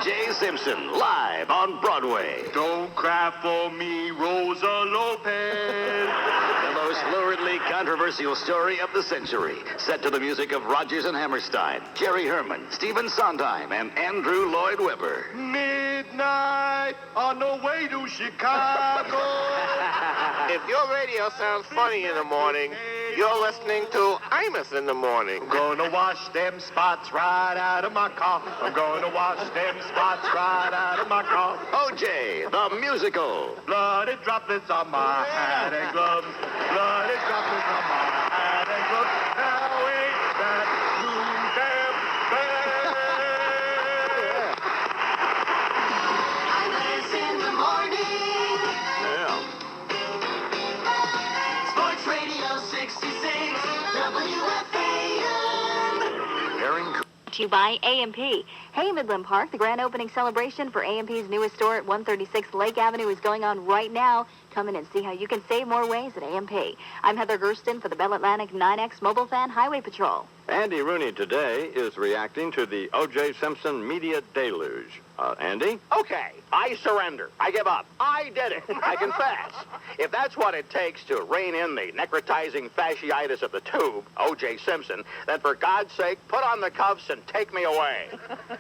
O.J. Simpson, live on Broadway. Don't cry for me, Rosa Lopez. The most luridly controversial story of the century. Set to the music of Rodgers and Hammerstein, Jerry Herman, Stephen Sondheim, and Andrew Lloyd Webber. Midnight on the way to Chicago. If your radio sounds funny in the morning, you're listening to Imus in the morning. I'm gonna wash them spots right out of my car. I'm gonna wash them spots right out of my car. O.J., the musical. Bloody droplets on my hat and gloves. Bloody droplets on my hat and gloves. Now ain't that too damn bad? Imus in the morning. Yeah. Sports Radio 66, WFAN. Aaron To you by A&P. Hey, Midland Park, the grand opening celebration for A&P's newest store at 136 Lake Avenue is going on right now. Come in and see how you can save more ways at A&P. I'm Heather Gersten for the Bell Atlantic 9X Mobile Fan Highway Patrol. Andy Rooney today is reacting to the O.J. Simpson media deluge. Andy? Okay, I surrender. I give up. I did it. I confess. If that's what it takes to rein in the necrotizing fasciitis of the tube, O.J. Simpson, then for God's sake, put on the cuffs and take me away.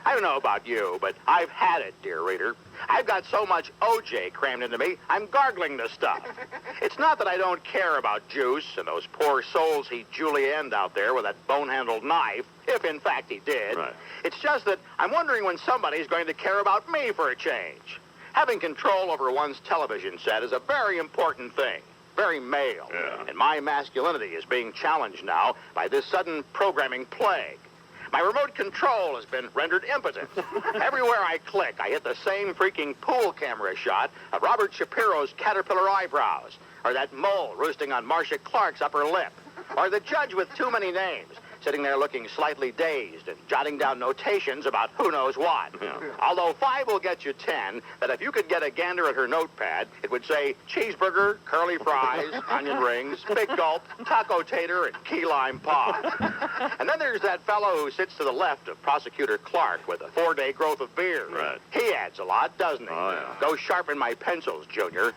I don't know about you, but I've had it, dear reader. I've got so much O.J. crammed into me, I'm gargling the stuff. It's not that I don't care about Juice and those poor souls he julienned out there with that bone-handled knife, if in fact he did. Right. It's just that I'm wondering when somebody's going to care about me for a change. Having control over one's television set is a very important thing. Very male. Yeah. And my masculinity is being challenged now by this sudden programming plague. My remote control has been rendered impotent. Everywhere I click, I hit the same freaking pool camera shot of Robert Shapiro's caterpillar eyebrows, or that mole roosting on Marcia Clark's upper lip, or the judge with too many names, sitting there looking slightly dazed and jotting down notations about who knows what. Yeah. Although 5 will get you 10, that if you could get a gander at her notepad, it would say cheeseburger, curly fries, onion rings, big gulp, taco tater, and key lime pie. And then there's that fellow who sits to the left of Prosecutor Clark with a 4-day growth of beard. Right. He adds a lot, doesn't he? Oh, yeah. Go sharpen my pencils, Junior.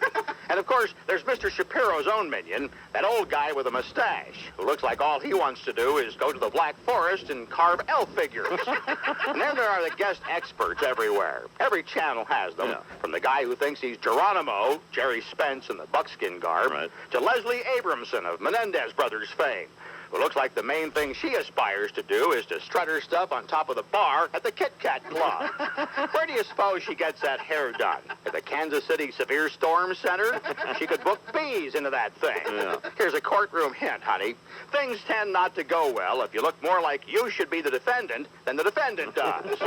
And of course, there's Mr. Shapiro's own minion, that old guy with a mustache, who looks like all he wants to do is go to the Black Forest and carve elf figures. And then there are the guest experts everywhere. Every channel has them. Yeah. From the guy who thinks he's Geronimo, Jerry Spence in the buckskin garb, Right. to Leslie Abramson of Menendez Brothers fame, who looks like the main thing she aspires to do is to strut her stuff on top of the bar at the Kit Kat Club. Where do you suppose she gets that hair done? At the Kansas City Severe Storm Center? She could book bees into that thing. Yeah. Here's a courtroom hint, honey. Things tend not to go well if you look more like you should be the defendant than the defendant does.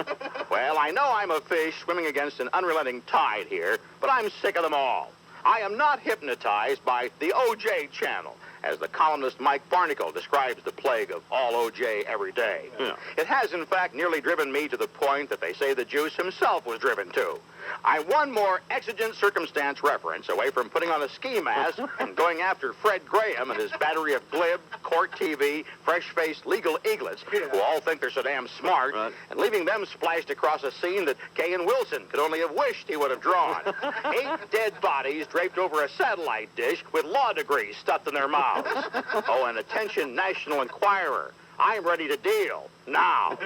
Well, I know I'm a fish swimming against an unrelenting tide here, but I'm sick of them all. I am not hypnotized by the O.J. channel, as the columnist Mike Barnacle describes the plague of all O.J. every day. Yeah. It has, in fact, nearly driven me to the point that they say the Juice himself was driven to. I'm one more exigent circumstance reference away from putting on a ski mask and going after Fred Graham and his battery of glib, court TV, fresh-faced legal eaglets who all think they're so damn smart, Right. and leaving them splashed across a scene that Kay and Wilson could only have wished he would have drawn. 8 dead bodies draped over a satellite dish with law degrees stuffed in their mouths. Oh, and attention, National Enquirer. I'm ready to deal. Now.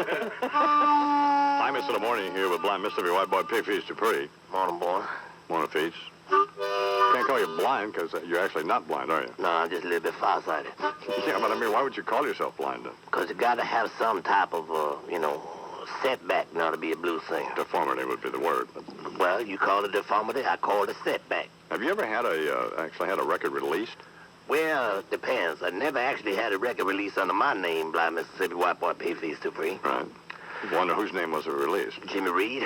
I'm Mr. the Morning here with blind Mississippi white boy Pigface Dupree. Morning, boy. Morning, Feats. Can't call you blind because you're actually not blind, are you? No, I'm just a little bit farsighted. Yeah, but I mean, why would you call yourself blind then? Because you got to have some type of, setback now to be a blues singer. Deformity would be the word. Well, you call it deformity, I call it a setback. Have you ever had actually had a record released? Well, it depends. I never actually had a record release under my name, Blind Mississippi White Boy Pigface Dupree. Right. Wonder whose name was it released? Jimmy Reed.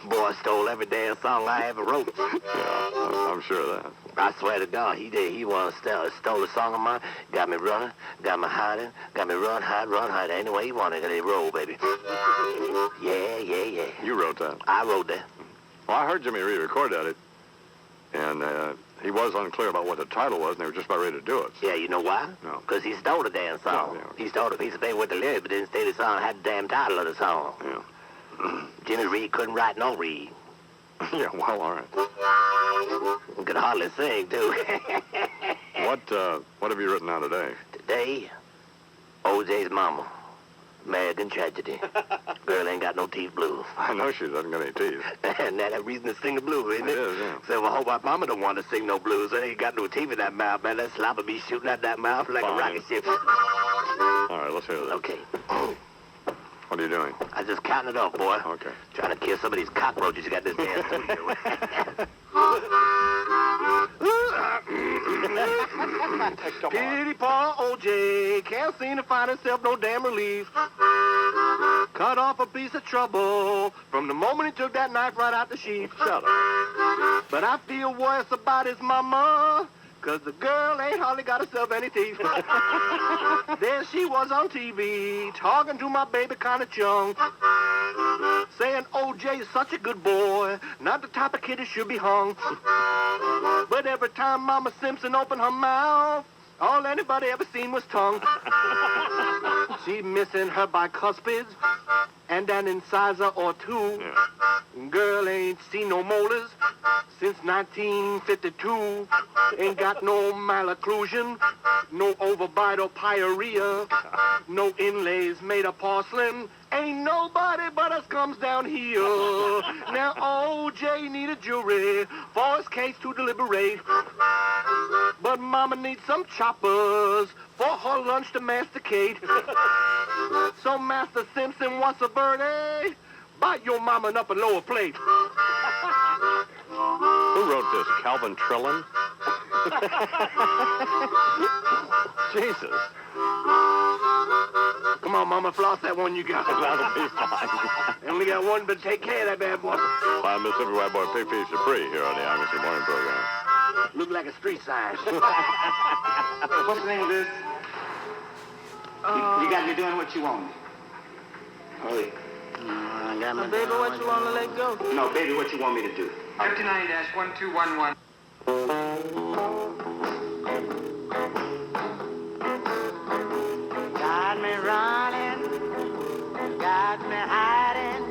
Boy stole every damn song I ever wrote. Yeah, I'm sure of that. I swear to God, he did. He stole a song of mine, got me running, got me hiding, got me run, hide. Anyway, he wanted to roll, baby. Yeah. You wrote that? I wrote that. Well, I heard Jimmy Reed record that, and he was unclear about what the title was, and they were just about ready to do it. Yeah, you know why? No. Because he stole the damn song. Oh, yeah. He stole a piece of paper with the lyrics, but didn't state the song. song had the damn title of the song. Yeah. Jimmy Reed couldn't write no read. Yeah, well, all right. Could hardly sing, too. What have you written down today? Today, OJ's mama. American tragedy. Girl ain't got no teeth blues. I know she doesn't got any teeth. And that's a reason to sing the blues, isn't it? It is, yeah. So I hope my mama don't want to sing no blues. There ain't got no teeth in that mouth, man. That slobber be shooting out that mouth like Fine. a rocket ship. All right, let's hear this. Okay. What are you doing? I just counting it off, boy. Okay. Trying to kill some of these cockroaches you got in this damn studio. Pity poor OJ, can't seem to find himself no damn relief. Cut off a piece of trouble from the moment he took that knife right out the sheath. Shut up. But I feel worse about his mama, 'cause the girl ain't hardly got herself any teeth. There she was on TV, talking to my baby kind of chung, saying OJ is such a good boy, not the type of kid that should be hung. But every time Mama Simpson opened her mouth, all anybody ever seen was tongue. She missing her bicuspids and an incisor or two. Girl ain't seen no molars since 1952. Ain't got no malocclusion, no overbite or pyorrhea, no inlays made of porcelain. Ain't nobody but us comes down here. Now OJ need a jury for his case to deliberate. But Mama needs some choppers for her lunch to masticate. So Master Simpson wants a birdie. Bite your mama an upper lower plate. Who wrote this? Calvin Trillin? Jesus. Come on, Mama, floss that one you got. That'll be fine. I only got one, but take care of that bad boy. I'm Mississippi White Boy Pig Feast Dupree here on the IMC Morning Program. Look like a street sign. What's the name of this? You got me doing what you want me. Oh, yeah. I got my baby, what you want to let go? No, baby, what you want me to do? 59-1211. Got me running, got me hiding,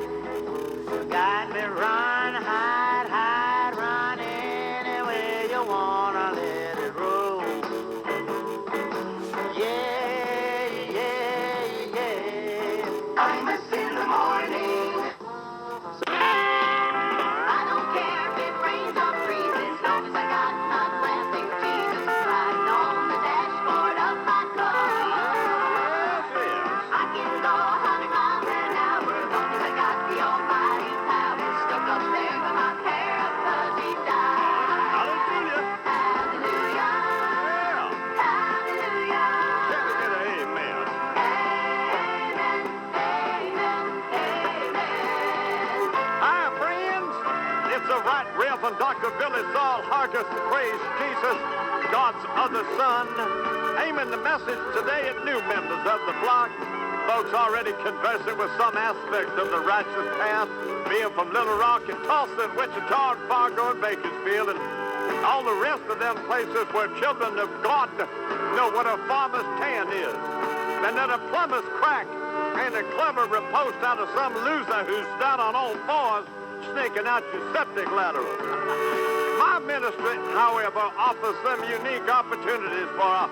got me run, hide, run anywhere you wanna let it roll. Yeah. Imus in the morning. I don't care if it rains or freezes, as long as I got my plastic Jesus riding on the dashboard of my car. I can go 100 miles an hour, as long as I got the almighty power stuck up there by my pair of fuzzy dials. Hallelujah. Hallelujah. Hallelujah. Can we get an amen? Amen. Amen. Amen. Hi, friends. It's the Right Reverend Dr. Billy Saul Hargis. Praise Jesus, God's other son. Aiming the message today at new members of the flock. Folks already conversing with some aspects of the righteous path, being from Little Rock and Tulsa and Wichita and Fargo and Bakersfield and all the rest of them places where children of God know what a farmer's tan is. And that a plumber's crack ain't a clever riposte out of some loser who's down on all fours snaking out your septic lateral. My ministry, however, offers some unique opportunities for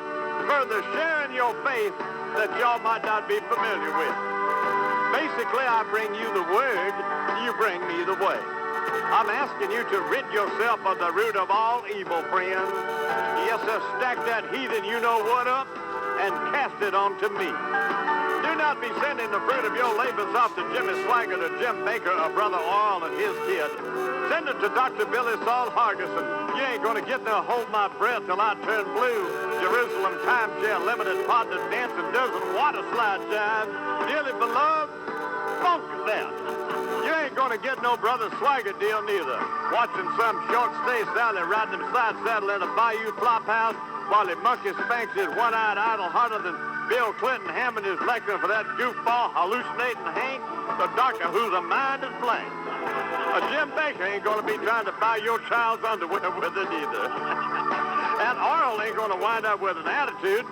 further sharing your faith that y'all might not be familiar with. Basically, I bring you the word, you bring me the way. I'm asking you to rid yourself of the root of all evil, friends. Yes, sir, stack that heathen you-know-what up and cast it onto me. Do not be sending the fruit of your labors off to Jimmy Swaggart or Jim Baker or Brother Oral and his kid. Send it to Dr. Billy Saul Hargison. You ain't going to get to hold my breath till I turn blue. Jerusalem timeshare, limited partner, dancing dozen water slide jive. Dearly beloved, funk that. You ain't going to get no Brother Swaggart deal neither. Watching some short stay Sally riding him side saddle in a Bayou flop house while he monkey spanks his one-eyed idol harder than Bill Clinton hammering his lecture for that goofball hallucinating Hank, the doctor who's a minded blank. Jim Baker ain't going to be trying to buy your child's underwear with it either. And Oral ain't going to wind up with an attitude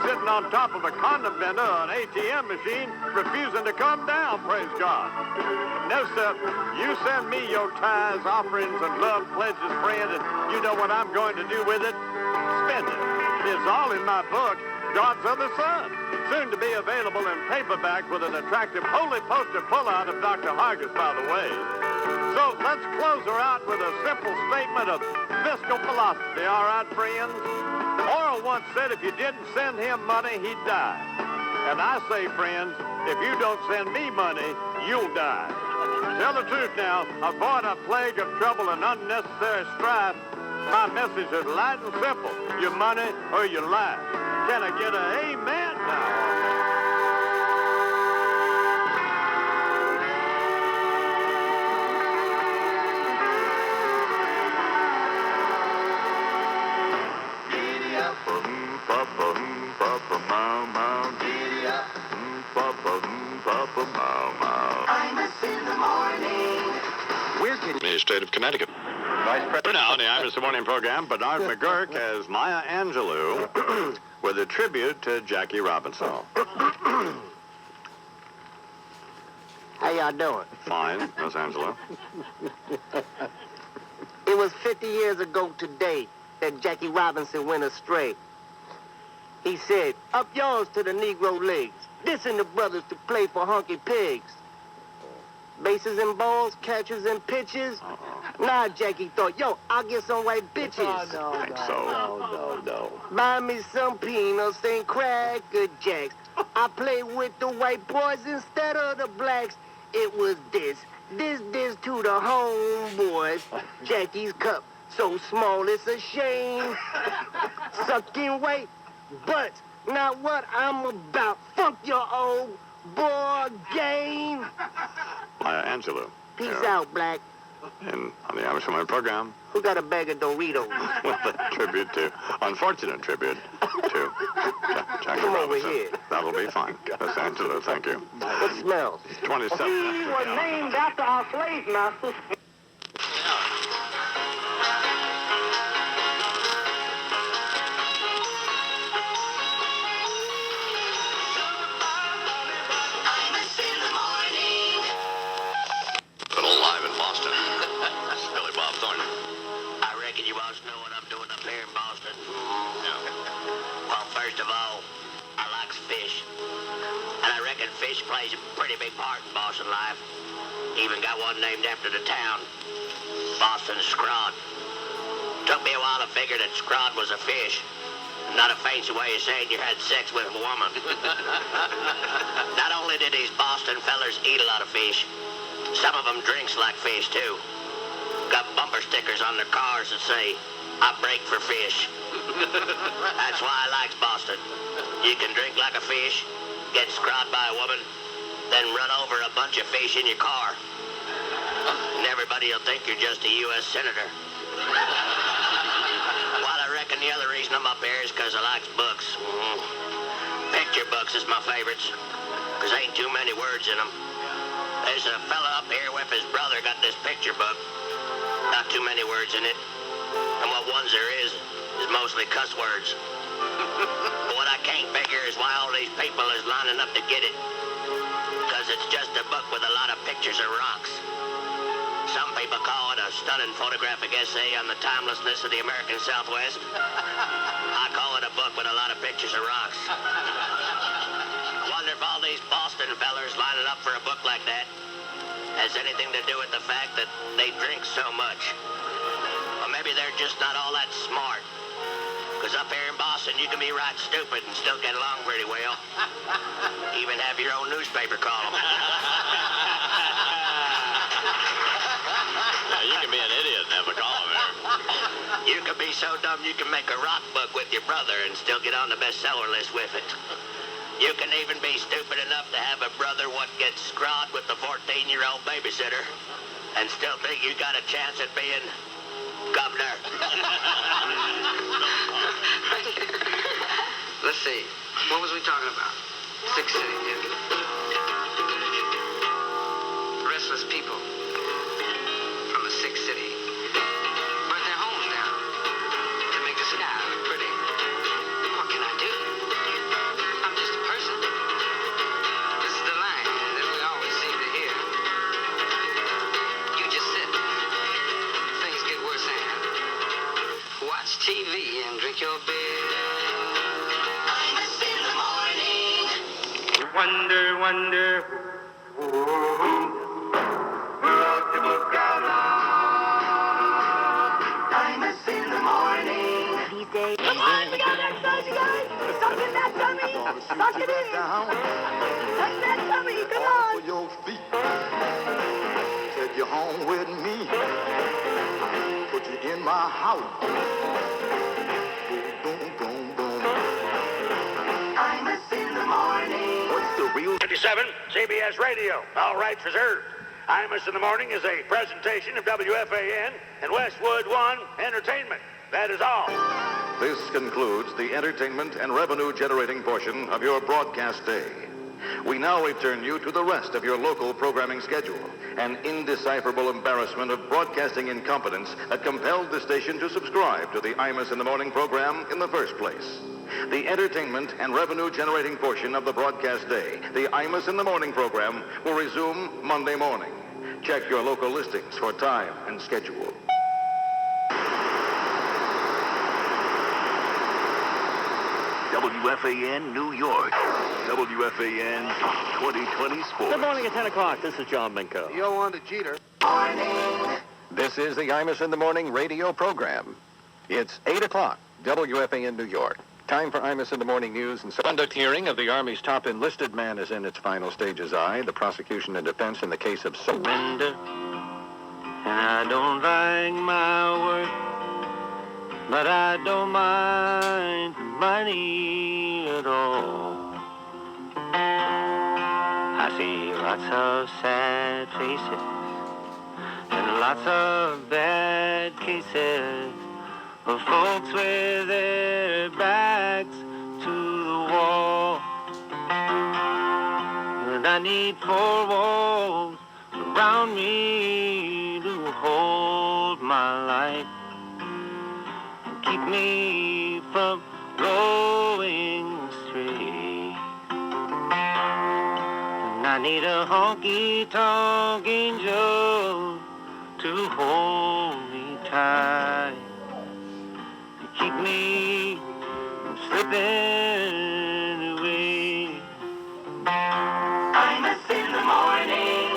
sitting on top of a condom vendor or an ATM machine, refusing to come down, praise God. No, sir. You send me your tithes, offerings, and love pledges, friend, and you know what I'm going to do with it? Spend it. It's all in my book, God's Other Son. Soon to be available in paperback with an attractive holy poster pullout of Dr. Hargis, by the way. So let's close her out with a simple statement of fiscal philosophy, all right, friends? Oral once said if you didn't send him money, he'd die. And I say, friends, if you don't send me money, you'll die. Tell the truth now. Avoid a plague of trouble and unnecessary strife. My message is light and simple. Your money or your life. Can I get an amen now? State of Connecticut. For now, on the Imus Morning program, Bernard McGurk as Maya Angelou with a tribute to Jackie Robinson. How y'all doing? Fine, Miss Angelou. It was 50 years ago today that Jackie Robinson went astray. He said, up yours to the Negro leagues, dissing the brothers to play for hunky pigs. Bases and balls, catches and pitches. Nah, Jackie thought, yo, I'll get some white bitches. No. Buy me some peanuts and Cracker Jacks. I play with the white boys instead of the blacks. It was this to the homeboys. Jackie's cup, so small it's a shame. Sucking white butts, not what I'm about. Fuck your old boy game. Maya Angelou. Peace out, black. And on the Amish Morning program, Who got a bag of Doritos? with a tribute to, unfortunate tribute to Jackie Come over Robinson. here. That'll be fine. Miss Angelou, thank you. What smells? 27. He was named after our slave masters. Little live in Boston. This is Billy Bob Thornton. I reckon you all know what I'm doing up here in Boston. Well, first of all, I likes fish. And I reckon fish plays a pretty big part in Boston life. Even got one named after the town, Boston Scrod. Took me a while to figure that Scrod was a fish. Not a fancy way of saying you had sex with a woman. Not only did these Boston fellers eat a lot of fish, some of them drinks like fish, too. Got bumper stickers on their cars that say, I break for fish. That's why I likes Boston. You can drink like a fish, get scrod by a woman, then run over a bunch of fish in your car. And everybody will think you're just a U.S. senator. Well, I reckon the other reason I'm up here is because I likes books. Picture books is my favorites, because ain't too many words in them. There's a fella up here with his brother got this picture book. Not too many words in it. And what ones there is mostly cuss words. But what I can't figure is why all these people is lining up to get it. Because it's just a book with a lot of pictures of rocks. Some people call it a stunning photographic essay on the timelessness of the American Southwest. I call it a book with a lot of pictures of rocks. I wonder if all these Boston fellers lining up for a book like that has anything to do with the fact that they drink so much. Or maybe they're just not all that smart. Because up here in Boston, you can be right stupid and still get along pretty well. Even have your own newspaper column. You can be an idiot and have a column there. You can be so dumb you can make a rock book with your brother and still get on the bestseller list with it. You can even be stupid enough to have a brother what gets scrawled with the 14-year-old babysitter and still think you got a chance at being governor. Let's see. What was we talking about? Six City, yeah. Restless people from the Six City burnt their homes down to make the sky look pretty. What can I do? wonder. Imus in the morning. These days. Come on, we got exercise, you guys. Suck in that tummy. Suck it in. Suck that tummy. Come on. For your feet. Take you home with me. Put you in my house. Boom, boom, boom, boom. Imus in the morning. What's the real 57, CBS Radio. All rights reserved. Imus in the Morning is a presentation of WFAN and Westwood One Entertainment. That is all. This concludes the entertainment and revenue-generating portion of your broadcast day. We now return you to the rest of your local programming schedule, an indecipherable embarrassment of broadcasting incompetence that compelled the station to subscribe to the Imus in the Morning program in the first place. The entertainment and revenue-generating portion of the broadcast day, the Imus in the Morning program, will resume Monday morning. Check your local listings for time and schedule. WFAN New York. WFAN 2020 Sports. Good morning at 10 o'clock. This is John Minko. Yo on to Jeter. This is the Imus in the Morning radio program. It's 8 o'clock, WFAN New York. Time for Imus in the Morning news. And conduct hearing of the Army's top enlisted man is in its final stages. The prosecution and defense in the case of surrender. And I don't like my work, but I don't mind money at all. I see lots of sad faces and lots of bad cases of folks with their backs to the wall. And I need 4 walls around me to hold my life, keep me from going astray. And I need a honky-tonk angel to hold me tight, keep me from slipping away. Imus in the morning.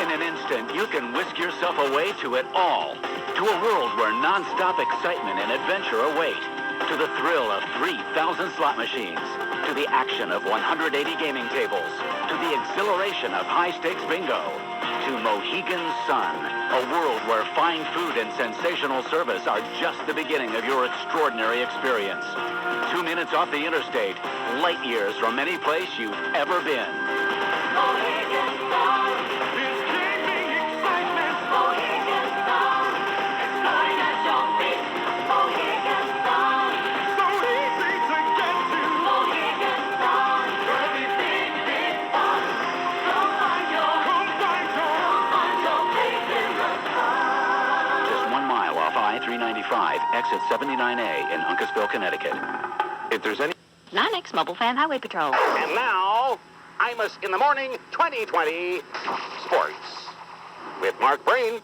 In an instant, you can whisk yourself away to it all. To a world where non-stop excitement and adventure await. To the thrill of 3,000 slot machines. To the action of 180 gaming tables. To the exhilaration of high-stakes bingo. To Mohegan Sun, a world where fine food and sensational service are just the beginning of your extraordinary experience. 2 minutes off the interstate, light years from any place you've ever been. Mohegan Sun. It's giving excitement. Mohegan Sun. Exploring at your feet. Mohegan Sun. So easy to get to. Mohegan Sun. Everything big fun. Come find your place in the sun. Just 1 mile off I-395, exit 79A in Uncasville, Connecticut. if there's any... 9X Mobile Fan Highway Patrol. And now, Imus in the Morning 2020 Sports. With Mark Breen.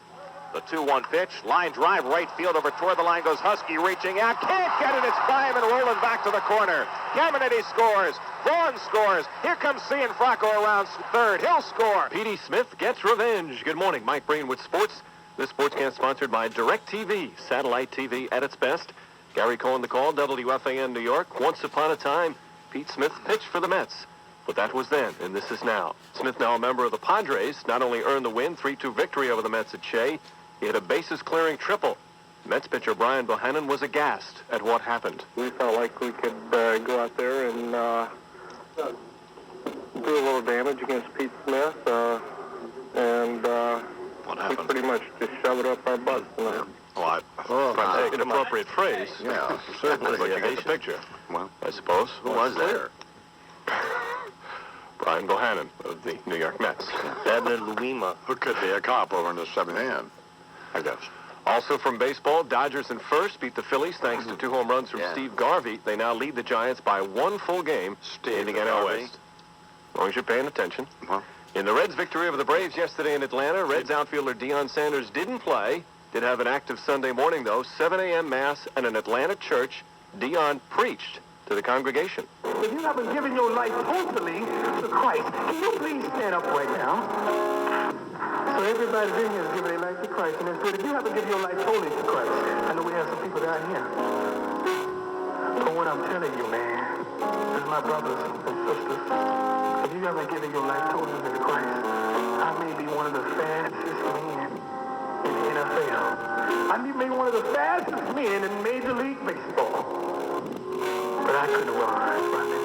The 2-1 pitch, line drive, right field over toward the line goes Husky, reaching out, can't get it, it's by him and rolling back to the corner. Caminiti scores, Vaughn scores, here comes Cianfrocco around third, he'll score. Petey Smith gets revenge. Good morning, Mike Breen with sports. This sportscast sponsored by DirecTV, satellite TV at its best. Gary Cohen the call, WFAN New York. Once upon a time, Pete Smith pitched for the Mets. But that was then, and this is now. Smith, now a member of the Padres, not only earned the win, 3-2 victory over the Mets at Shea, he had a bases-clearing triple. Mets pitcher Brian Bohannon was aghast at what happened. We felt like we could go out there and do a little damage against Pete Smith, and What we happened? pretty much just shoved it up our butts tonight. An appropriate phrase. Yeah, certainly. But you get the picture. Well, I suppose. who was there? Brian Bohannon of the New York Mets. Edna Luima. Who could be a cop over in the seventh hand, I guess. Also from baseball, Dodgers in first beat the Phillies thanks to 2 home runs from Steve Garvey. They now lead the Giants by 1 full game in the NL Garvey. West. As long as you're paying attention. Well. In the Reds' victory over the Braves yesterday in Atlanta, Reds outfielder Deion Sanders didn't play. Did have an active Sunday morning, though. 7 a.m. Mass at an Atlanta church. Dion preached to the congregation. If you haven't given your life totally to Christ, can you please stand up right now? So everybody in here is giving their life to Christ, and it's good. If you haven't given your life totally to Christ, I know we have some people down here. But what I'm telling you, man, is my brothers and sisters, if you haven't given your life totally to Christ, I may be one of the fastest men in the NFL. I may be one of the fastest men in Major League Baseball. But I couldn't run, brother.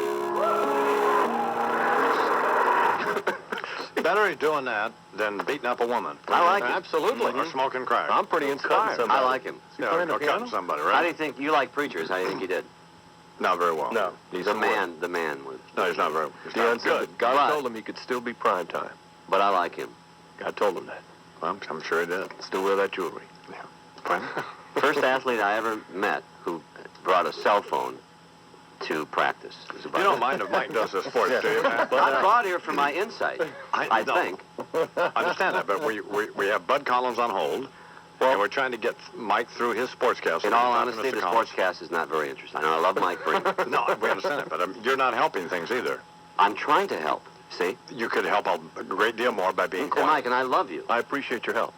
Better he's doing that than beating up a woman. I like it. Absolutely. Or smoking crack. I'm pretty inspired. I like him. Yeah, or cutting somebody, right? How do you think you like preachers? How do you think he did? Not very well. No. He's The man was. No, he's not very Dion said that God But- told him he could still be prime time. But I like him. God told him that. I'm sure he did. Still wear that jewelry. First athlete I ever met who brought a cell phone to practice. You don't mind if Mike does this for you, do you, man? I'm brought here for my insight, I no. think. I understand that, but we have Bud Collins on hold, and we're trying to get Mike through his sportscast. In all honesty, the sportscast is not very interesting. I love Mike Breen. No, we understand it, but you're not helping things either. I'm trying to help, see? You could help a great deal more by being And quiet. Mike, and I love you. I appreciate your help.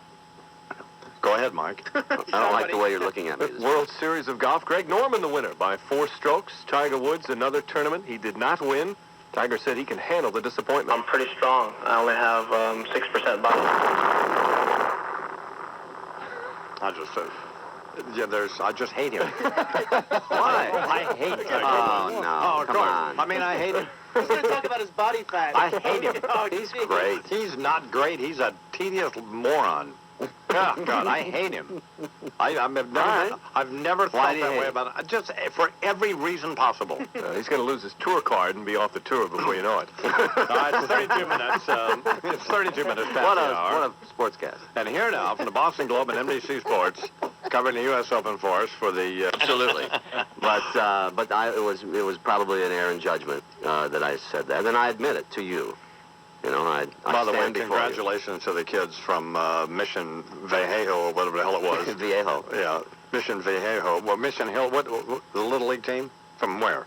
Go ahead, Mike. I don't like the way you're looking at me. This World Series of Golf, Greg Norman the winner by 4 strokes. Tiger Woods, another tournament. He did not win. Tiger said he can handle the disappointment. I'm pretty strong. I only have 6% body. I just said, I just hate him. Why? I hate him. Oh, no. Come on. I mean, I hate him. He's going to talk about his body fat. I hate him. He's great. He's not great. He's a tedious moron. Oh, God, I hate him. I've never thought that way about it. Just for every reason possible. He's going to lose his tour card and be off the tour before you know it. It's 32 minutes. It's 32 minutes past the hour. What a sportscast. And here now from the Boston Globe and NBC Sports, covering the U.S. Open for us for the... Absolutely. But it was probably an error in judgment that I said that, and I admit it to you. You know, I By the way, stand before congratulations to the kids from Mission Vallejo, or whatever the hell it was. Vallejo. Yeah, Mission Vallejo. Well, Mission Hill, what the Little League team? From where?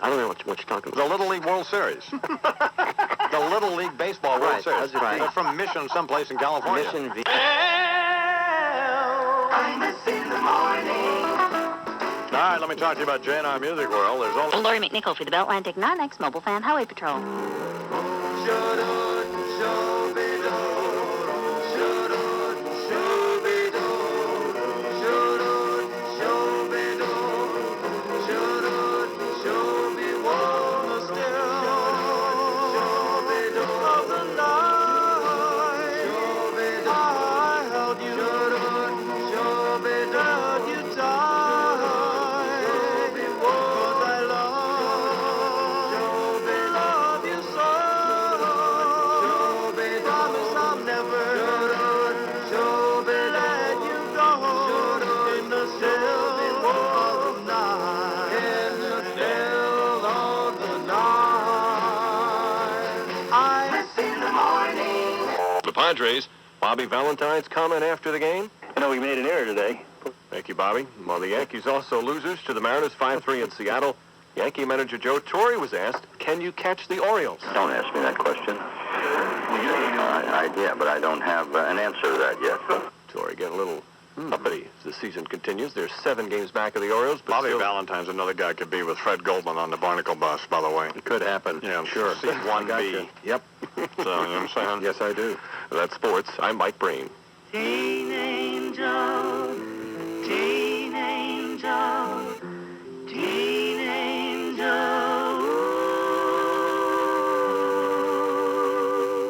I don't know what you're talking The about. Little League World Series. The Little League Baseball World Right, Series. that's right. They're from Mission, someplace in California. Mission V. Imus in the morning. All right, let me talk to you about J&R Music World. There's only... Lori McNichol for the Beltlantic 9X Mobile Fan Highway Patrol. Padres. Bobby Valentine's comment after the game. You know, we made an error today. Thank you, Bobby. While the Yankees also losers to the Mariners 5-3 in Seattle, Yankee manager Joe Torre was asked, can you catch the Orioles? Don't ask me that question. Yeah, but I don't have an answer to that yet. Torre getting a little uppity as the season continues. They're 7 games back of the Orioles. But Bobby still, Valentine's another guy could be with Fred Goldman on the Barnacle bus, by the way. It could happen. Yeah, sure. C1B. Yep. So, you know what I'm saying? Yes, I do. That's sports. I'm Mike Breen. Teen angel, teen angel, teen angel.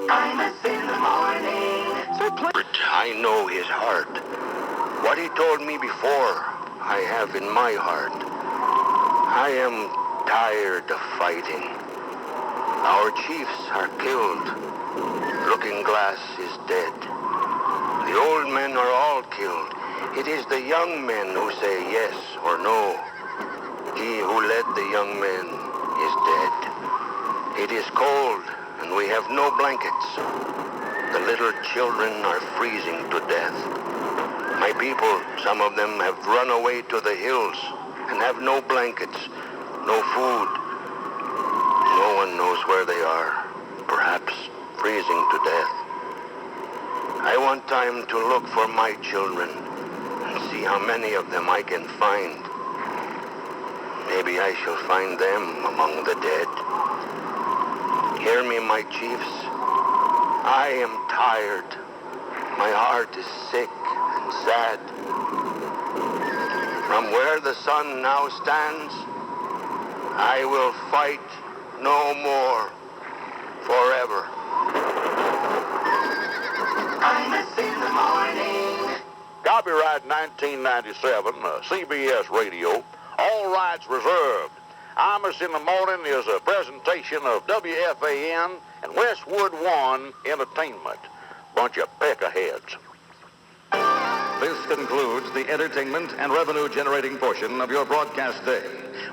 Imus in the morning. I know his heart. What he told me before, I have in my heart. I am tired of fighting. Our chiefs are killed. Looking Glass is dead. The old men are all killed. It is the young men who say yes or no. He who led the young men is dead. It is cold, and we have no blankets. The little children are freezing to death. My My people, some of them have run away to the hills and have no blankets, no food. No one knows where they are, perhaps freezing to death. I want time to look for my children and see how many of them I can find. Maybe I shall find them among the dead. Hear me, my chiefs. I am tired. My heart is sick and sad. From where the sun now stands, I will fight no more forever. Imus in the morning. Copyright 1997, CBS Radio. All rights reserved. Imus in the Morning is a presentation of WFAN and Westwood One Entertainment. Bunch of peckerheads. This concludes the entertainment and revenue-generating portion of your broadcast day.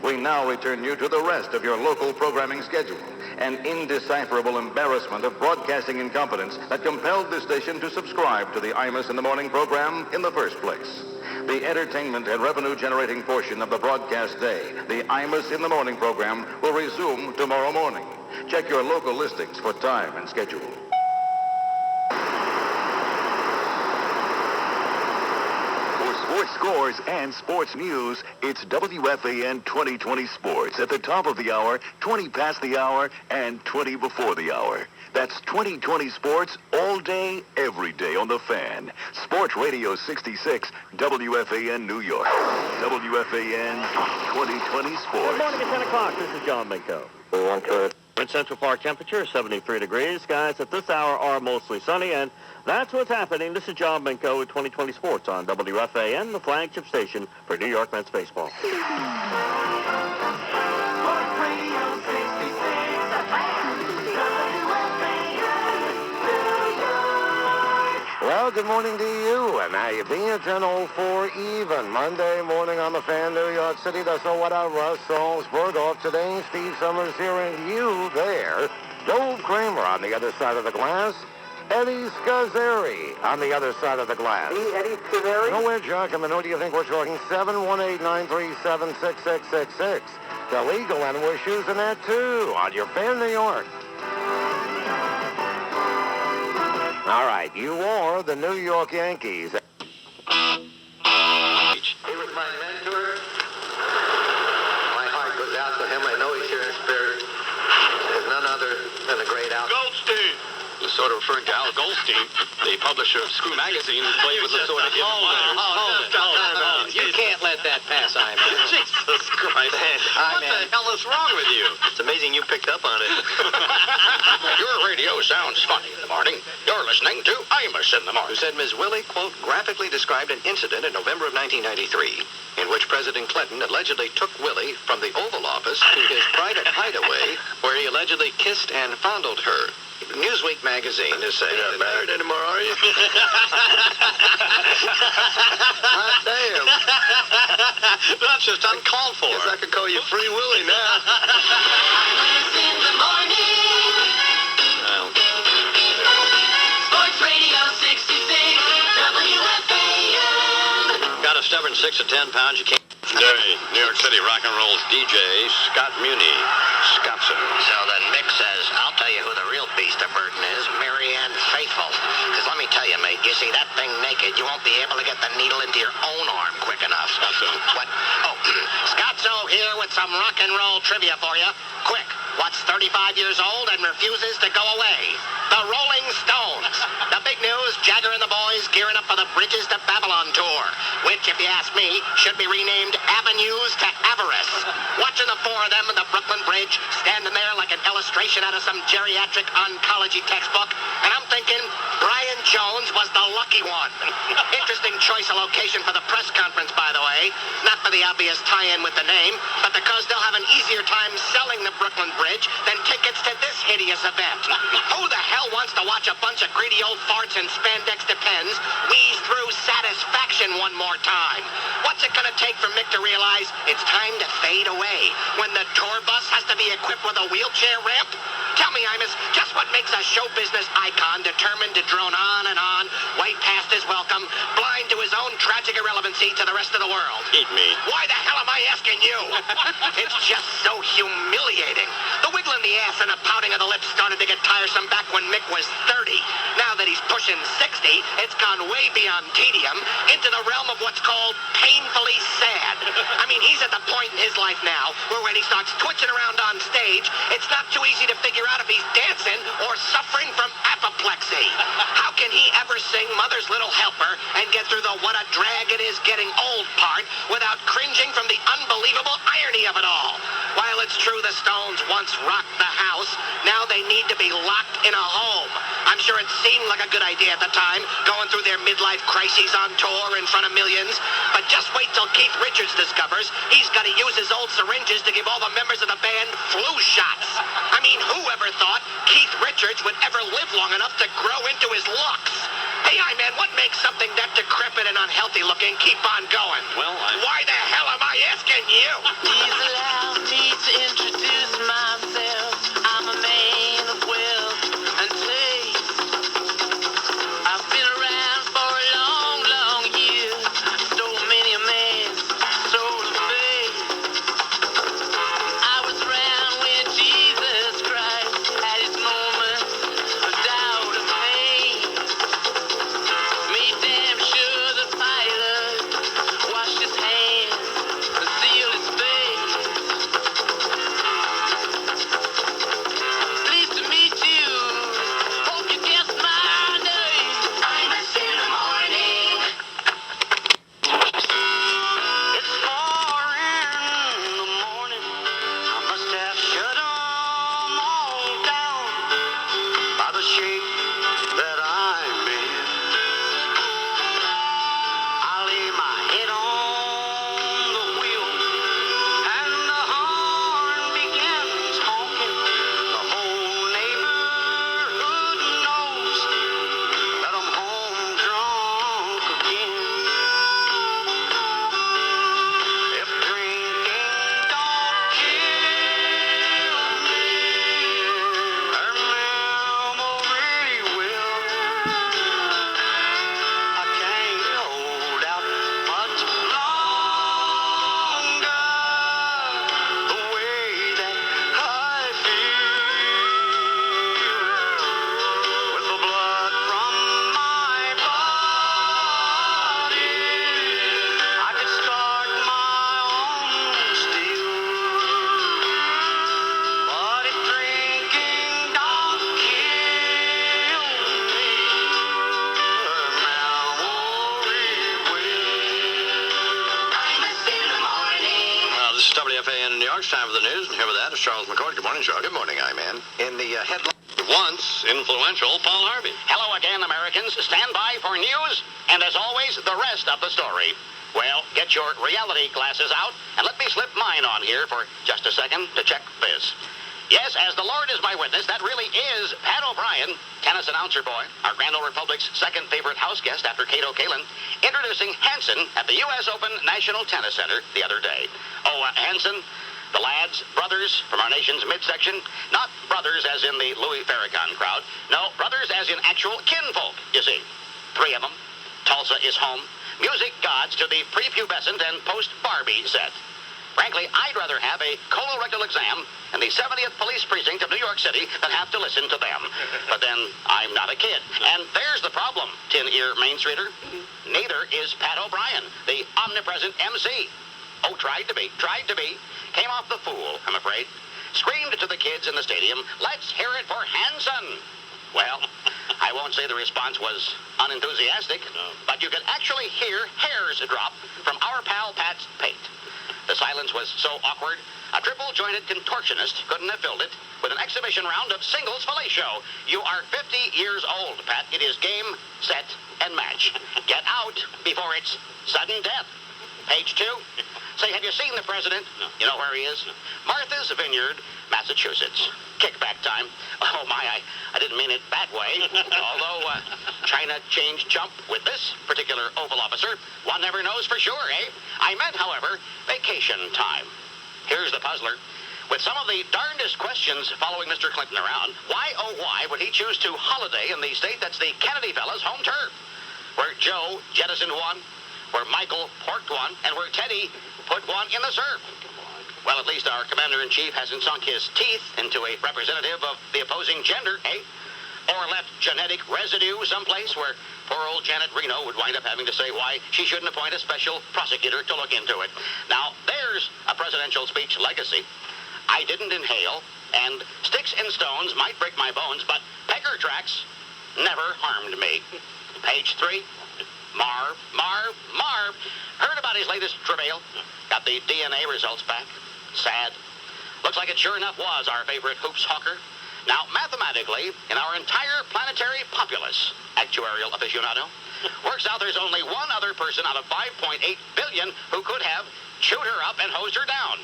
We now return you to the rest of your local programming schedule, an indecipherable embarrassment of broadcasting incompetence that compelled this station to subscribe to the Imus in the Morning program in the first place. The entertainment and revenue-generating portion of the broadcast day, the Imus in the Morning program, will resume tomorrow morning. Check your local listings for time and schedule. Sports scores and sports news, it's WFAN 2020 Sports. At the top of the hour, 20 past the hour, and 20 before the hour. That's 2020 Sports all day, every day on the Fan. Sports Radio 66, WFAN New York. WFAN 2020 Sports. Good morning at 10 o'clock. This is John Minko. In Central Park, temperature 73 degrees. Skies at this hour are mostly sunny, and that's what's happening. This is John Minko with 2020 Sports on WFAN, the flagship station for New York Mets baseball. Well, good morning to you, and now you be at 10:04 even. Monday morning on the Fan, New York City. That's what I Russ Salzburg off today. Steve Summers here and you there. Joe Kramer on the other side of the glass. Eddie Scozzare on the other side of the glass. Eddie Scozzare? No, we're Jockman. Who do you think we're talking? 718-937-6666. The legal, and we're choosing that too on your Fan, New York. All right, you are the New York Yankees. He was my mentor. My heart goes out to him. I know he's here in spirit. There's none other than the great Al Goldstein! Was sort of referring to Al Goldstein, the publisher of Screw Magazine, who played with the sort of hidden minors. Hold it. You can't let that pass, Iman. Jesus Christ. What the hell is wrong with you? It's amazing you picked up on it. Your radio sounds funny in the morning. You're listening to Imus in the Morning. Who said Ms. Willie, quote, graphically described an incident in November of 1993 in which President Clinton allegedly took Willie from the Oval Office to his private hideaway where he allegedly kissed and fondled her. Newsweek magazine is saying... You're not married anymore, are you? Hot damn. That's just uncalled for. Guess I could call you Free Willie now. Imus in the morning. Sports Radio 66, WFAN. Got a stubborn 6 to 10 pounds, you can't... New York City rock and roll's DJ, Scott Muni. Scottson. So then Mick says, I'll tell you who the real beast of burden is, Marianne Faithful. Because let me tell you, mate, you see that thing naked, you won't be able to get the needle into your own arm quick enough. Scotzo. What? Oh, Scotzo here with some rock and roll trivia for you. Quick, what's 35 years old and refuses to go away? The Rolling Stones. The big news, Jagger and the boys gearing up for the Bridges to Babylon tour, which, if you ask me, should be renamed Avenues to Avarice. Watching the four of them in the Brooklyn Bridge, standing there like an illustration out of some geriatric oncology textbook, and I'm thinking Brian Jones was the lucky one. Interesting choice of location for the press conference, by the way. Not for the obvious tie-in with the name, but because they'll have an easier time selling the Brooklyn Bridge than tickets to this hideous event. Who the hell wants to watch a bunch of greedy old farts and spandex depends wheeze through satisfaction one more time? What's it gonna take for Mick to realize it's time to fade away when the tour bus has to be equipped with a wheelchair ramp? Tell me, Imus, just what makes a show business icon determined to drone on and on, way past his welcome, blind to his own tragic irrelevancy to the rest of the world? Eat me. Why the hell am I asking you? It's just so humiliating. The wiggle in the ass and the pouting of the lips started to get tiresome back when Mick was 30. Now that he's pushing 60, it's gone way beyond tedium into the realm of what's called painfully sad. I mean, he's at the point in his life now where when he starts twitching around on stage, it's not too easy to figure out if he's dancing or suffering from apoplexy. How can he ever sing Mother's Little Helper and get through the what a drag it is getting old part without cringing from the unbelievable irony of it all? While it's true the Stones once rocked the house, now they need to be locked in a home. I'm sure it seemed like a good idea at the time, going through their midlife crises on tour in front of millions. But just wait till Keith Richards discovers he's got to use his old syringes to give all the members of the band flu shots. I mean, who ever thought Keith Richards would ever live long enough to grow into his looks? Hey, man, what makes something that decrepit and unhealthy looking keep on going? Well, Why the hell am I asking you? Please allow me to introduce myself. I'm a man of wealth and taste. I've been around for a long, long year. Stole many a man's soul of faith. I was around when Jesus Christ had his moments of doubt and pain. Made damn sure the pilot washed his hands and sealed his face. Pleased to meet you. Hope you guessed my name. Imus in the morning. It's 4 in the morning. I must have shut 'em all down by the shape that I'm in. I lay my head on the wheel and the horn begins honking. The whole neighborhood knows that I'm home drunk again. If drinking don't kill me, her memory will. I can't hold out much longer the way that I feel. With the blood from my body, I could start my own still. But if drinking don't kill me, her memory will. Imus in the morning. This is WFAN in New York. It's time for the news. And here with that is Charles McCord. Good morning, Charles. Good morning, I-Man. In the headline, once influential Paul Harvey. Hello again, Americans. Stand by for news, and as always, the rest of the story. Well, get your reality glasses out, and let me slip mine on here for just a second to check this. Yes, as the Lord is my witness, that really is Pat O'Brien, tennis announcer boy, our Grand Ole Republic's second favorite house guest after Cato Kalin, introducing Hanson at the U.S. Open National Tennis Center the other day. Oh, Hanson, the lads, brothers from our nation's midsection, not brothers as in the Louis Farrakhan crowd. No, brothers as in actual kinfolk, you see. 3 of them. Tulsa is home. Music gods to the prepubescent and post-Barbie set. Frankly, I'd rather have a colorectal exam in the 70th Police Precinct of New York City than have to listen to them. But then, I'm not a kid. And there's the problem, tin-ear Main Streeter. Neither is Pat O'Brien, the omnipresent MC. Oh, tried to be. Came off the fool, I'm afraid. Screamed to the kids in the stadium, "Let's hear it for Hanson." Well, I won't say the response was unenthusiastic, but you could actually hear hairs drop from our pal Pat's pate. The silence was so awkward, a triple-jointed contortionist couldn't have filled it with an exhibition round of singles fellatio. You are 50 years old, Pat. It is game, set, and match. Get out before it's sudden death. Page 2. Say, have you seen the president? No. You know where he is? No. Martha's Vineyard, Massachusetts. Kickback time. Oh, my, I didn't mean it that way. Although, trying to change jump with this particular Oval officer, one never knows for sure, eh? I meant, however, vacation time. Here's the puzzler. With some of the darndest questions following Mr. Clinton around, why, oh why, would he choose to holiday in the state that's the Kennedy fella's home turf? Where Joe jettisoned one, where Michael porked one, and where Teddy put one in the surf. Well, at least our commander-in-chief hasn't sunk his teeth into a representative of the opposing gender, eh? Or left genetic residue someplace where poor old Janet Reno would wind up having to say why she shouldn't appoint a special prosecutor to look into it. Now, there's a presidential speech legacy. I didn't inhale, and sticks and stones might break my bones, but pecker tracks never harmed me. Page 3, Marv. Heard about his latest travail. Got the DNA results back. Sad. Looks like it sure enough was our favorite hoops hawker. Now, mathematically, in our entire planetary populace, actuarial aficionado, works out there's only one other person out of 5.8 billion who could have chewed her up and hosed her down.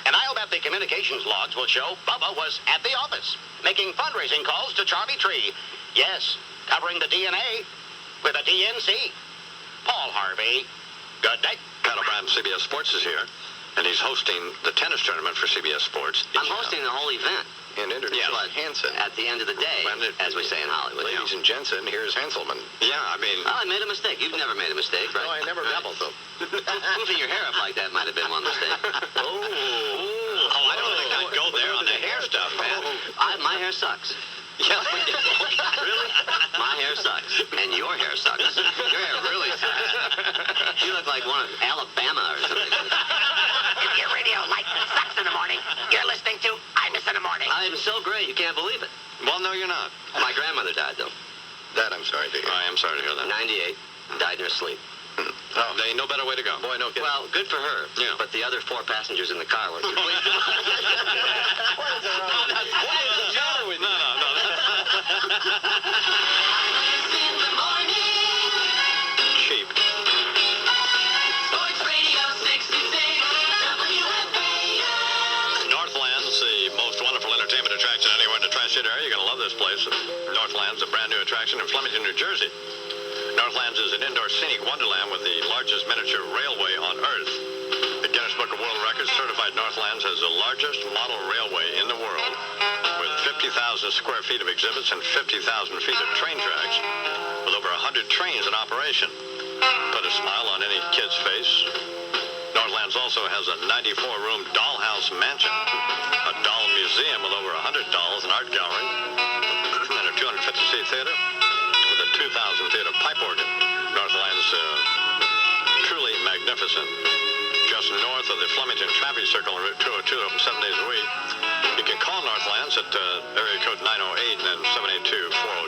And I'll bet the communications logs will show Bubba was at the office, making fundraising calls to Charlie Tree. Yes, covering the DNA with a DNC. Paul Harvey, good day. Pat O'Brien, CBS Sports is here, and he's hosting the tennis tournament for CBS Sports. I'm hosting the whole event. And introduce Hanson. At the end of the day, as we say in Hollywood. Ladies and gents, here's Hanselman. Yeah, I mean... Oh, I made a mistake. You've never made a mistake, right? No, I never doubled them. Moving your hair up like that might have been one mistake. Oh, I don't think I'd go there on the hair stuff, man. My hair sucks. Yeah. Really? My hair sucks. And your hair sucks. Your hair really sucks. You look like one of Alabama or something. If your radio license sucks in the morning, you're listening to Imus in the Morning. I'm so great, you can't believe it. Well, no, you're not. My grandmother died, though. That I'm sorry to hear. I am sorry to hear that. 98. Died in her sleep. Oh, there ain't no better way to go. Boy, no kidding. Well, good for her. Yeah. But the other 4 passengers in the car were... What is the matter with you? No. Cheap. Sports Radio 66, WFAN. Northland's the most wonderful entertainment attraction anywhere in the Tri-State area. You're going to love this place. Northland's a brand new attraction in Flemington, New Jersey. Northlands is an indoor scenic wonderland with the largest miniature railway on Earth. The Guinness Book of World Records certified Northlands as the largest model railway in the world, with 50,000 square feet of exhibits and 50,000 feet of train tracks, with over 100 trains in operation. Put a smile on any kid's face. Northlands also has a 94-room dollhouse mansion, a doll museum with over 100 dolls, an art gallery, and a 250-seat theater with a 2,000-theater pipe organ. Northland's truly magnificent. Just north of the Flemington traffic circle on Route 202, open 7 days a week. You can call Northlands at area code 908 and then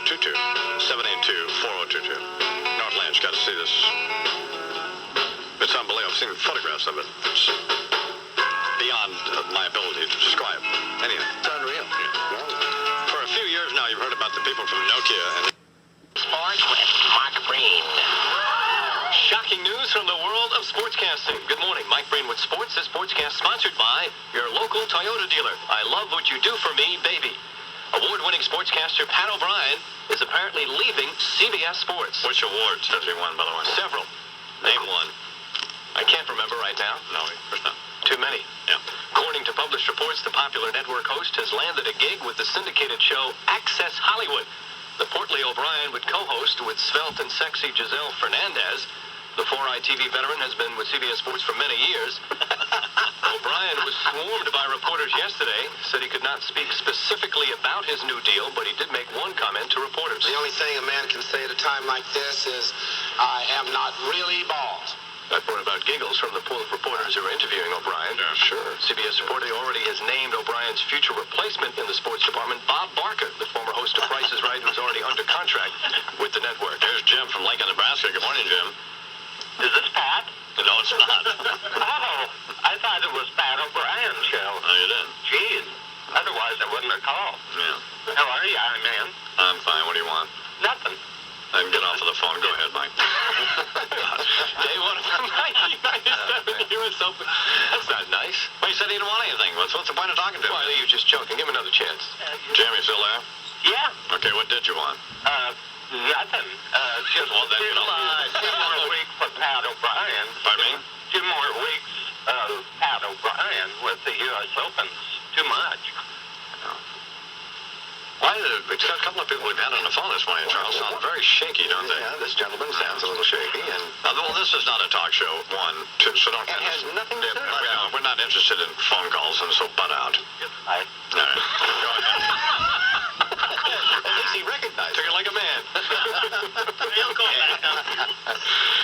782-4022. 782-4022. Northlands, got to see this. It's unbelievable. I've seen photographs of it. It's beyond my ability to describe. Anyway, it's unreal. Yeah. For a few years now, you've heard about the people from Nokia and... Sports with Mark Breen. Shocking news from the world of sportscasting. Good morning, Mike Breen with Sports. This sportscast sponsored by your local Toyota dealer. I love what you do for me, baby. Award-winning sportscaster Pat O'Brien is apparently leaving CBS Sports. Which awards has he won, by the way? Several. Name one. I can't remember right now. No, of course not. Too many. Yeah. According to published reports, the popular network host has landed a gig with the syndicated show Access Hollywood. The portly O'Brien would co-host with svelte and sexy Giselle Fernandez. The 4i TV veteran has been with CBS Sports for many years. O'Brien was swarmed by reporters yesterday, said he could not speak specifically about his new deal, but he did make one comment to reporters. The only thing a man can say at a time like this is, I am not really bald. That brought about giggles from the pool of reporters who are interviewing O'Brien. Yeah, sure. CBS reporter already has named O'Brien's future replacement in the sports department, Bob Barker, the former host of Price is Right, who's already under contract with the network. Here's Jim from Lincoln, Nebraska. Good morning, Jim. Is this Pat? No, it's not. Oh, I thought it was Pat O'Brien's show. No, you didn't. Jeez. Otherwise, I wouldn't have called. Yeah. How are you, Iron Man? I'm fine. What do you want? Nothing. Then get off of the phone. Go ahead, Mike. Day one of the 1997 U.S. Open. That's not nice. Well, you said he didn't want anything. What's the point of talking to him? Well, you're just joking. Give him another chance. Jamie, still there? Yeah. Okay, what did you want? Nothing. Just well, then, 2 more weeks for Pat O'Brien. Pardon me? 2 more weeks of Pat O'Brien with the U.S. Opens. 2 We've got a couple of people we've had on the phone this morning, Charles, sound very shaky, don't they? Yeah, this gentleman sounds a little shaky. And well, this is not a talk show, one, two, so don't... It has nothing to do with it. We're not interested in phone calls, and so butt out. All right. Go ahead. At least he recognized Took it like a man. He'll go back up.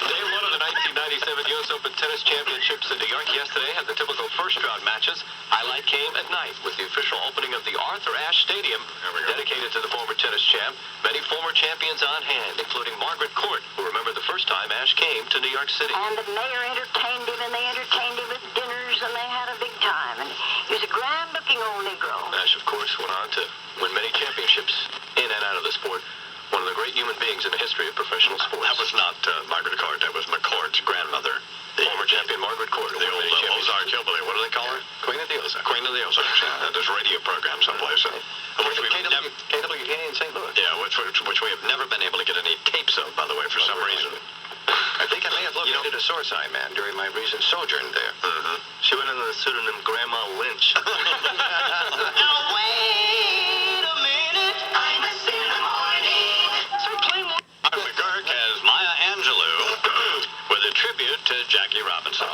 Day one of the 1997 U.S. Open Tennis Championships in New York yesterday had the typical first-round matches. Highlight came at night with the official opening of the Arthur Ashe Stadium, dedicated to the former tennis champ. Many former champions on hand, including Margaret Court, who remembered the first time Ashe came to New York City. And the mayor entertained him, and they entertained him with dinners, and they had a big time. And he was a grand-looking old Negro. Ashe, of course, went on to win many championships in and out of the sport. One of the great human beings in the history of professional sports. That was not Margaret Court. That was McCourt's grandmother. The former champion Margaret Court. The old Ozark hillbilly. What do they call her? Queen of the Ozarks. Queen of the Ozarks. Yeah. There's a radio program someplace. KWK in St. Louis. Yeah, which we have never been able to get any tapes of, by the way, for some reason. I think I may have located a source eye man during my recent sojourn there. Mm-hmm. She went under the pseudonym Grandma Lynch. Now wait a minute, I'm a in the morning. So play more. McGurk has Maya Angelou with a tribute to Jackie Robinson.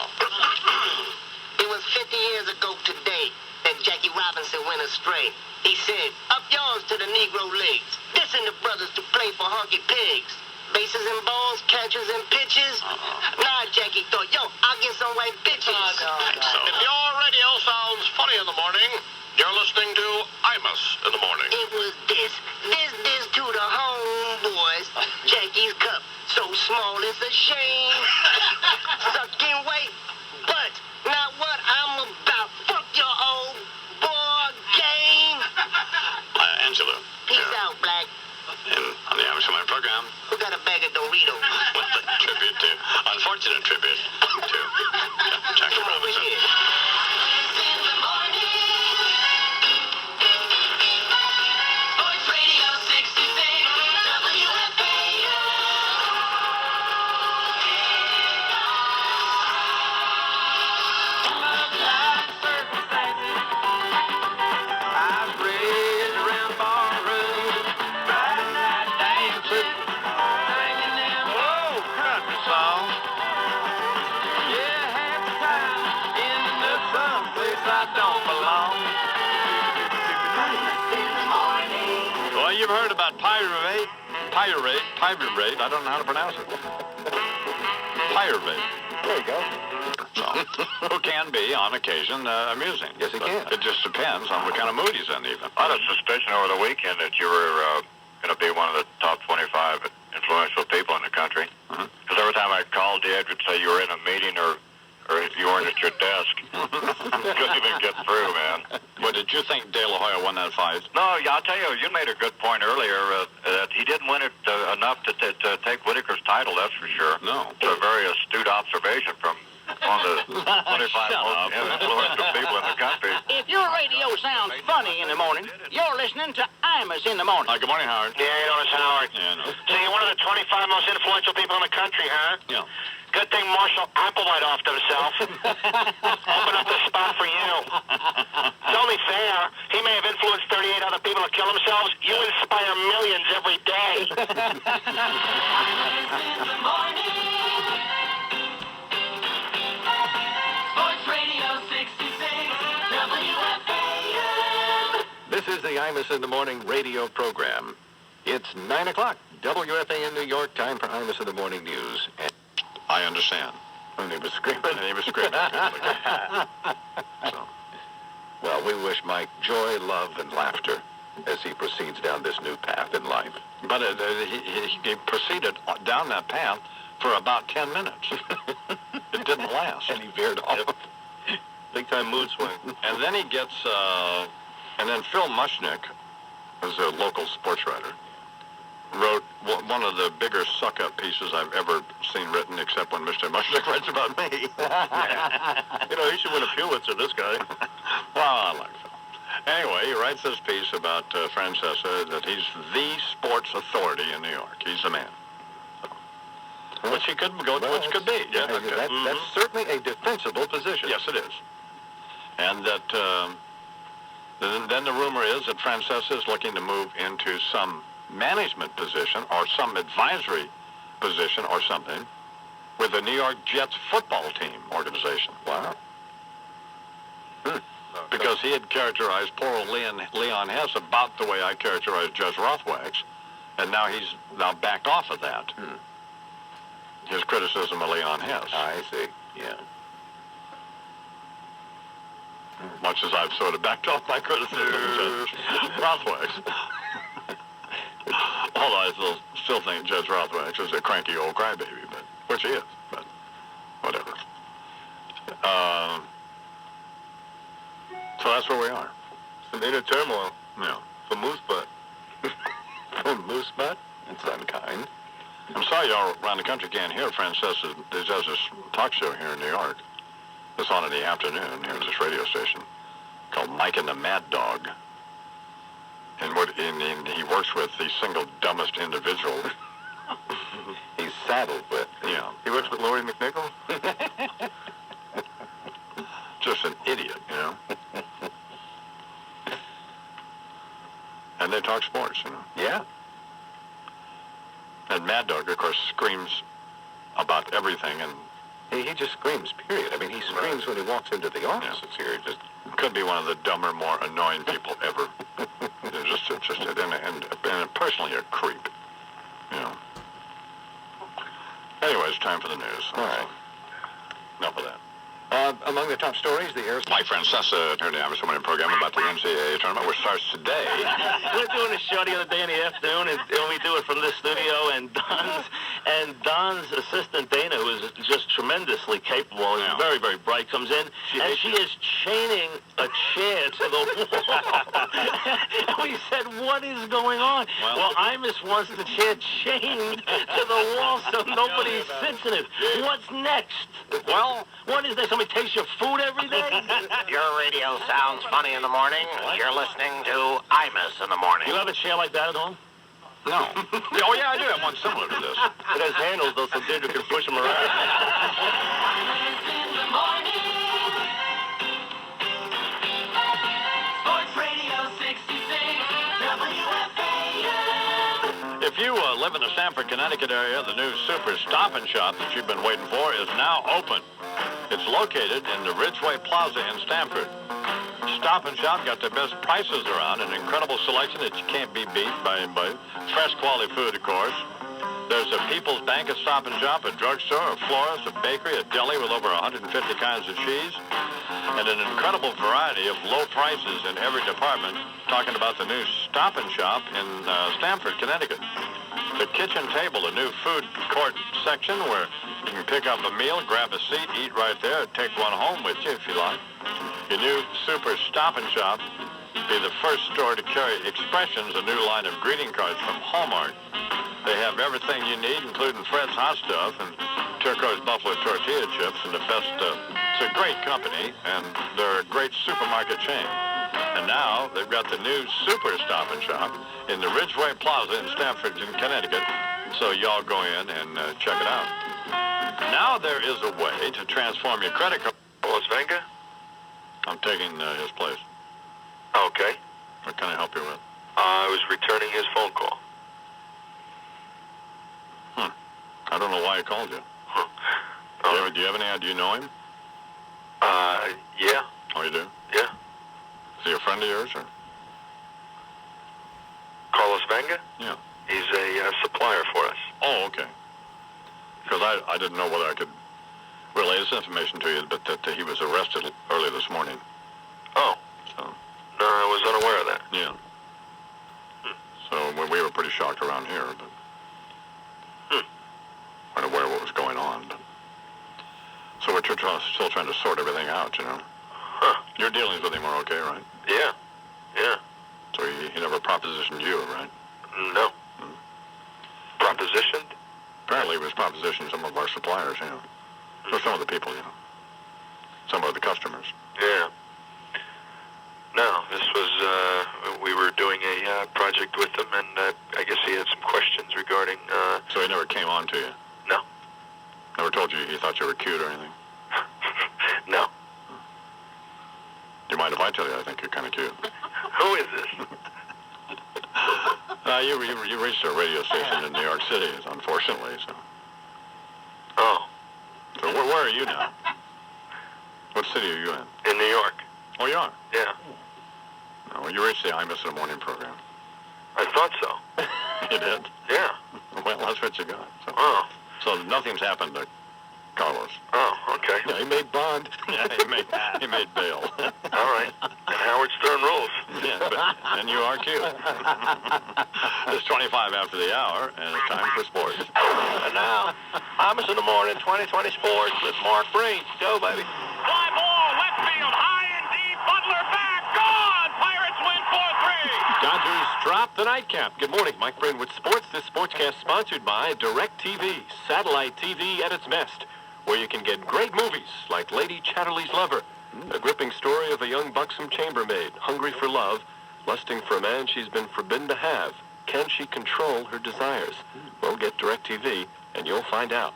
It was 50 years ago today that Jackie Robinson went astray. He said, up yours to the Negro leagues. Dissing the brothers to play for honky pigs. Bases and balls, catches and pitches. Nah, Jackie thought, yo, I'll get some white bitches. If your radio sounds funny in the morning, you're listening to Imus in the morning. It was this to the homeboys. Jackie's cup, so small it's a shame. Sucking weight, but not what I'm about. Fuck your old boy game. Angela. Peace out, Black. And on the Amazon program. Who got a bag of Doritos? With the tribute to, unfortunate tribute to Jackie Robinson. Sports Radio 66, WFAN. I've read around barroom, riding that dang foot, singing them old country songs. Yeah, half the time ending up someplace I don't belong. Well, you've heard about pyruvate. I don't know how to pronounce it. Pyruvate. There you go. Who can be, on occasion, amusing. Yes, he can. It just depends on what kind of mood he's in, even. I had a suspicion over the weekend that you were going to be one of the top 25 influential people in the country. Because every time I called you, it would say you were in a meeting or you weren't at your desk. Couldn't even get through, man. Well, did you think De La Hoya won that fight? No, yeah, I'll tell you, you made a good point earlier that he didn't win it enough to take Whitaker's title, that's for sure. No. It's a very astute observation from one of the 25 most influential people in the country. If your radio sounds funny in the morning, you're listening to Imus in the morning. Good morning, Howard. Yeah, you know, it's Howard. Yeah, no. So you're one of the 25 most influential people in the country, huh? Yeah. Good thing Marshall Applewhite offed himself. Open up the spot for you. It's only fair. He may have influenced 38 other people to kill themselves. You inspire millions every day. Sports Radio 66, WFAN. This is the Imus in the Morning radio program. It's 9 o'clock. WFAN New York, time for Imus in the Morning news. And I understand. And he was screaming. So. Well, we wish Mike joy, love, and laughter as he proceeds down this new path in life. But he proceeded down that path for about 10 minutes. It didn't last. And he veered off. Big time mood swing. And then he gets, and then Phil Mushnick, who's a local sports writer, wrote one of the bigger suck-up pieces I've ever seen written, except when Mr. Mushnick writes about me. You know, he should win a Pulitzer, this guy. Well, I like Phil. Anyway, he writes this piece about Francesa, that he's the sports authority in New York. He's the man. So, which he could go, which could be. Yeah, that's certainly a defensible position. Yes, it is. And that Then the rumor is that Francesa is looking to move into some management position or some advisory position or something with the New York Jets football team organization. Wow. Because he had characterized poor old Leon Hess about the way I characterized Judge Rothwax, and now he's backed off of that. His criticism of Leon Hess. I see, yeah. Much as I've sort of backed off my criticism of Judge Rothwax. Although I still think Judge Rothwax is a cranky old crybaby, which he is, but whatever. So that's where we are. Some inner turmoil. Yeah. For Moose Butt. For Moose Butt? It's unkind. I'm sorry y'all around the country can't hear Francesa. He does this talk show here in New York. It's on in the afternoon here at this radio station called Mike and the Mad Dog. And he works with the single dumbest individual he's saddled with. Yeah. He works with Lori McNichol? Just an idiot, you know. And they talk sports, you know. Yeah. And Mad Dog, of course, screams about everything, and he just screams, period. I mean, he screams when he walks into the office. Yeah. Here, just could be one of the dumber, more annoying people ever. And personally a creep, you know. Anyway, it's time for the news. All right. Enough of that. Among the top stories, the air... Mike Francesa turned the Imus morning program about the NCAA tournament, which starts today. We're doing a show the other day in the afternoon, and we do it from this studio, and Don's assistant, Dana, who is just tremendously capable and very, very bright, comes in, and she is chaining a chair to the wall. And we said, what is going on? Well, Imus wants the chair chained to the wall so nobody sits in it. What's next? Well, what is there? Somebody takes your food every day? Your radio sounds funny in the morning. You're listening to Imus in the morning. You have a chair like that at home? No. Oh, yeah, I do have one similar to this. It has handles, though, so Deirdre can push them around. Sports Radio 66, WFAN. If you live in the Stamford, Connecticut area, the new Super Stop and Shop that you've been waiting for is now open. It's located in the Ridgeway Plaza in Stamford. Stop and Shop got the best prices around, an incredible selection that you can't be beat by anybody. Fresh quality food, of course. There's a People's Bank at Stop and Shop, a drugstore, a florist, a bakery, a deli with over 150 kinds of cheese, and an incredible variety of low prices in every department. Talking about the new Stop and Shop in Stamford, Connecticut. The kitchen table, a new food court section where you can pick up a meal, grab a seat, eat right there, take one home with you if you like. Your new Super Stop and Shop will be the first store to carry Expressions, a new line of greeting cards from Hallmark. They have everything you need, including Fred's Hot Stuff and Turquoise Buffalo Tortilla Chips and the best. It's a great company, and they're a great supermarket chain. And now they've got the new Super Stop and Shop in the Ridgeway Plaza in Stamford, Connecticut. So y'all go in and check it out. Now there is a way to transform your credit card. Las Vegas? I'm taking his place. Okay. What can I help you with? I was returning his phone call. I don't know why he called you. Do you have any idea? Do you know him? Yeah. Oh, you do? Yeah. Is he a friend of yours, or? Carlos Venga? Yeah. He's a supplier for us. Oh, okay. Because I didn't know whether I could relay this information to you, but that he was arrested early this morning. Oh. So. No, I was unaware of that. Yeah. So we were pretty shocked around here, but weren't aware of what was going on. But. So we're still trying to sort everything out, you know. Huh. Your dealings with him were okay, right? Yeah. Yeah. So he never propositioned you, right? No. Propositioned? Apparently he was propositioning some of our suppliers, you know. Or some of the people, you know. Some of the customers. Yeah. No, this was, we were doing a project with him, and I guess he had some questions regarding... So he never came on to you? No. Never told you he thought you were cute or anything? No. Do you mind if I tell you I think you're kind of cute? Who is this? You reached a radio station in New York City, unfortunately. So. Oh. So where are you now? What city are you in? In New York. Oh, you are? Yeah. No, well, you reached the Imus in the Morning program. I thought so. You did? Yeah. Well, that's what you got. So, Oh. So nothing's happened to Carlos. Oh, okay. Yeah, he made bond. Yeah, he made bail. All right. And Howard Stern rules. Yeah, but, and you are cute. It's 25 after the hour, and it's time for sports. And now, Imus in the Morning 2020 Sports with Mark Breen. Go, baby. Fly ball, left field, high and deep. Butler back, gone. Pirates win 4-3. Dodgers drop the nightcap. Good morning, Mike Breen with sports. This sportscast sponsored by DirecTV, satellite TV at its best, where you can get great movies like Lady Chatterley's Lover, a gripping story of a young buxom chambermaid hungry for love, lusting for a man she's been forbidden to have. Can she control her desires? Well, get DirecTV, and you'll find out.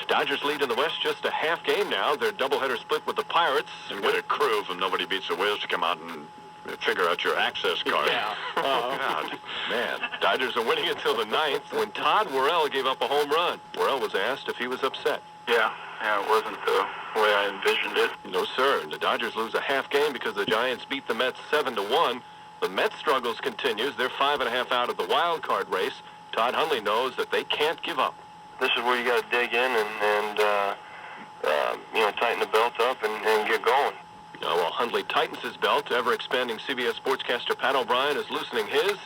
Dodgers lead in the West just a half game now. Their doubleheader split with the Pirates. And get a crew from Nobody Beats the Wiz to come out and figure out your access card. Yeah. Oh, God. Man, Dodgers are winning until the ninth when Todd Worrell gave up a home run. Worrell was asked if he was upset. Yeah, it wasn't the way I envisioned it. No, sir. The Dodgers lose a half game because the Giants beat the Mets 7-1. The Mets' struggles continues. They're 5.5 out of the wild card race. Todd Hundley knows that they can't give up. This is where you got to dig in and tighten the belt up and get going. Now, while Hundley tightens his belt, ever-expanding CBS sportscaster Pat O'Brien is loosening his,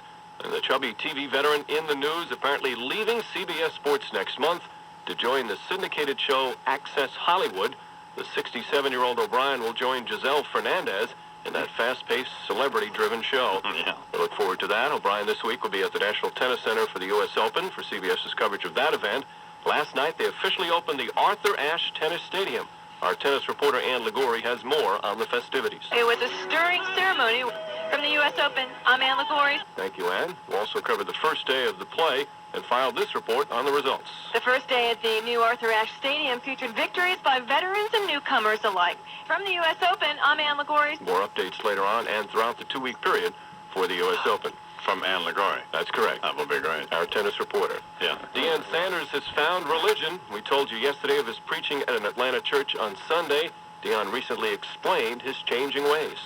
and the chubby TV veteran in the news apparently leaving CBS Sports next month to join the syndicated show Access Hollywood. The 67-year-old O'Brien will join Giselle Fernandez in that fast-paced, celebrity-driven show. Yeah. We look forward to that. O'Brien this week will be at the National Tennis Center for the U.S. Open for CBS's coverage of that event. Last night, they officially opened the Arthur Ashe Tennis Stadium. Our tennis reporter Ann Liguri has more on the festivities. It was a stirring ceremony. From the U.S. Open, I'm Ann Liguri. Thank you, Ann. We'll also cover the first day of the play and filed this report on the results. The first day at the new Arthur Ashe Stadium featured victories by veterans and newcomers alike. From the U.S. Open, I'm Ann Liguri. More updates later on and throughout the two-week period for the U.S. Open. From Ann Liguri. That's correct. That will be great. Our tennis reporter. Yeah. Deion Sanders has found religion. We told you yesterday of his preaching at an Atlanta church on Sunday. Deion recently explained his changing ways.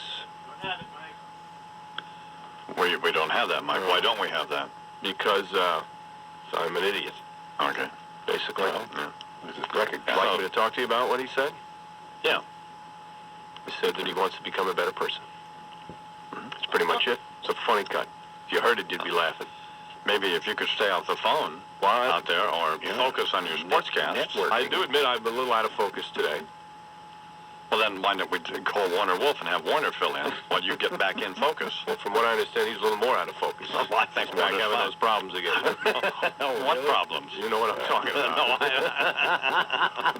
We don't have that, Mike. Why don't we have that? Because I'm an idiot. Okay. Basically. Well, yeah. Would you like me to talk to you about what he said? Yeah. He said that he wants to become a better person. That's pretty much it. It's a funny cut. If you heard it, you'd be laughing. Maybe if you could stay off the phone out there or focus on your sportscast. I do admit I'm a little out of focus today. Well, then why don't we call Warner Wolf and have Warner fill in while you get back in focus? Well, from what I understand, he's a little more out of focus. Well, I think he's back Warner's having fine. those problems again. What problems? You know what I'm talking about. No,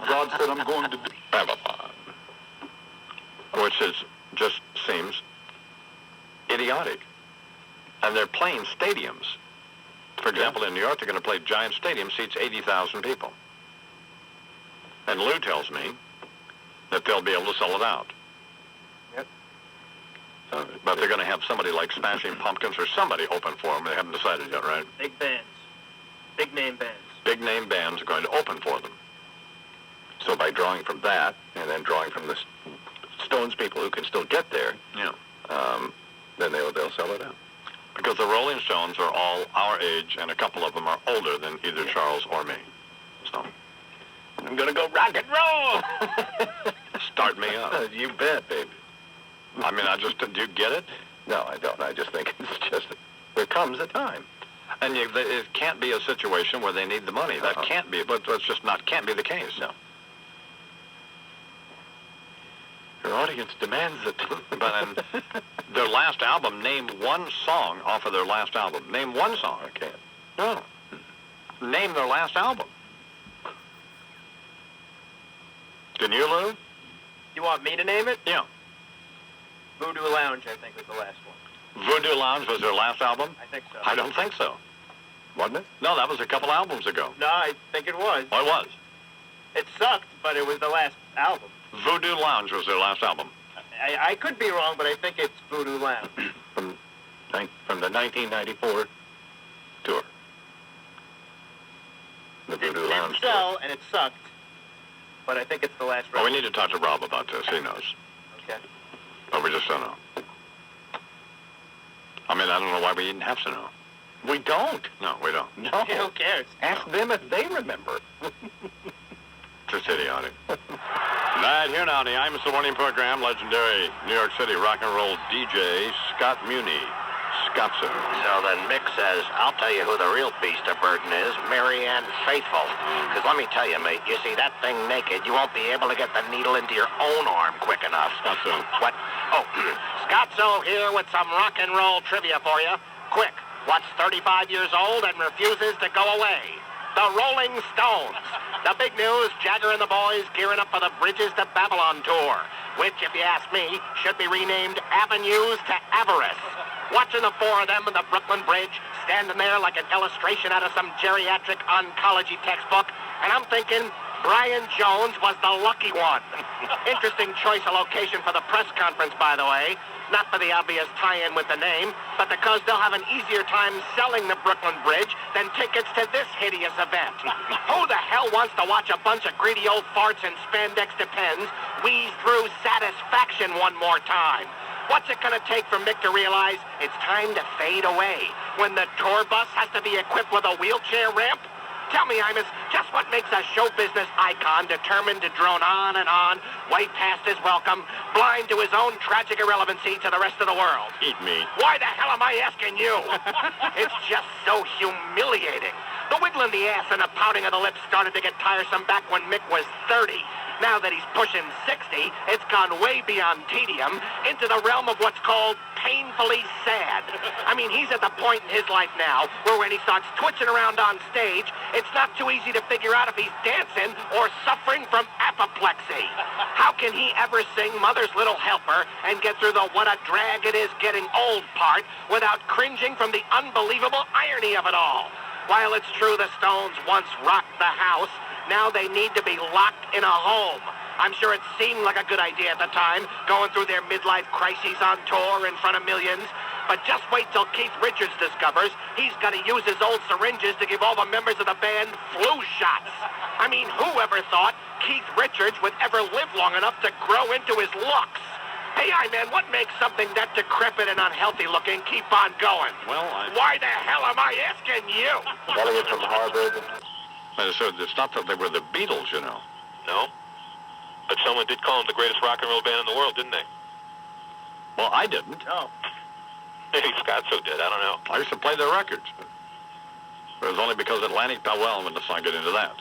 God said I'm going to have a fun. Which just seems idiotic. And they're playing stadiums. For example, in New York, they're going to play Giant Stadium, seats 80,000 people. And Lou tells me that they'll be able to sell it out. Yep. But they're going to have somebody like Smashing Pumpkins or somebody open for them. They haven't decided yet, right? Big bands. Big name bands. Big name bands are going to open for them. So by drawing from that, and then drawing from the Stones people who can still get there, then they'll sell it out. Because the Rolling Stones are all our age, and a couple of them are older than either Charles or me. So I'm going to go rock and roll. Start me up. You bet, baby. I mean, do you get it? No, I don't. I just think it's just, there comes a time. And it can't be a situation where they need the money. That can't be, but that's just can't be the case. No. Your audience demands it. But their last album, name one song off of their last album. Name one song. I can't. No. Name their last album. Can you, Lou? You want me to name it? Yeah. Voodoo Lounge, I think, was the last one. Voodoo Lounge was their last album? I think so. I don't think so. Wasn't it? No, that was a couple albums ago. No, I think it was. Oh, it was? It sucked, but it was the last album. Voodoo Lounge was their last album. I could be wrong, but I think it's Voodoo Lounge. from the 1994 tour. The Voodoo Lounge tour. Sell, and it sucked. But I think it's the last record. Well, we need to talk to Rob about this. He knows. Okay. But we just don't know. I mean, I don't know why we even have to know. We don't. No, we don't. No. Who cares? Ask them if they remember. Just idiotic. Right here now on the Imus the Morning program, legendary New York City rock and roll DJ Scott Muni. Scottson. So then Mick says, I'll tell you who the real beast of burden is, Marianne Faithful. Because let me tell you, mate, you see that thing naked, you won't be able to get the needle into your own arm quick enough. Scotzo. What? Oh, Scotzo here with some rock and roll trivia for you. Quick, what's 35 years old and refuses to go away? The Rolling Stones. The big news, Jagger and the boys gearing up for the Bridges to Babylon tour, which, if you ask me, should be renamed Avenues to Avarice. Watching the four of them in the Brooklyn Bridge, standing there like an illustration out of some geriatric oncology textbook, and I'm thinking Brian Jones was the lucky one. Interesting choice of location for the press conference, by the way. Not for the obvious tie-in with the name, but because they'll have an easier time selling the Brooklyn Bridge than tickets to this hideous event. Who the hell wants to watch a bunch of greedy old farts in spandex depends wheeze through Satisfaction one more time? What's it gonna take for Mick to realize it's time to fade away when the tour bus has to be equipped with a wheelchair ramp? Tell me, Imus, just what makes a show business icon determined to drone on and on, way past his welcome, blind to his own tragic irrelevancy to the rest of the world? Eat me. Why the hell am I asking you? It's just so humiliating. The wiggling the ass and the pouting of the lips started to get tiresome back when Mick was 30. Now that he's pushing 60, it's gone way beyond tedium into the realm of what's called painfully sad. I mean, he's at the point in his life now where when he starts twitching around on stage, it's not too easy to figure out if he's dancing or suffering from apoplexy. How can he ever sing Mother's Little Helper and get through the what a drag it is getting old part without cringing from the unbelievable irony of it all? While it's true the Stones once rocked the house, now they need to be locked in a home. I'm sure it seemed like a good idea at the time, going through their midlife crises on tour in front of millions. But just wait till Keith Richards discovers he's got to use his old syringes to give all the members of the band flu shots. I mean, who ever thought Keith Richards would ever live long enough to grow into his looks? Hey, man, what makes something that decrepit and unhealthy looking keep on going? Well, Why the hell am I asking you? Elliot from Harvard. So it's not that they were the Beatles, you know. No. But someone did call them the greatest rock and roll band in the world, didn't they? Well, I didn't. No. Maybe Scotzo did. I don't know. I used to play their records. But it was only because Atlantic Powell, and let's not get into that.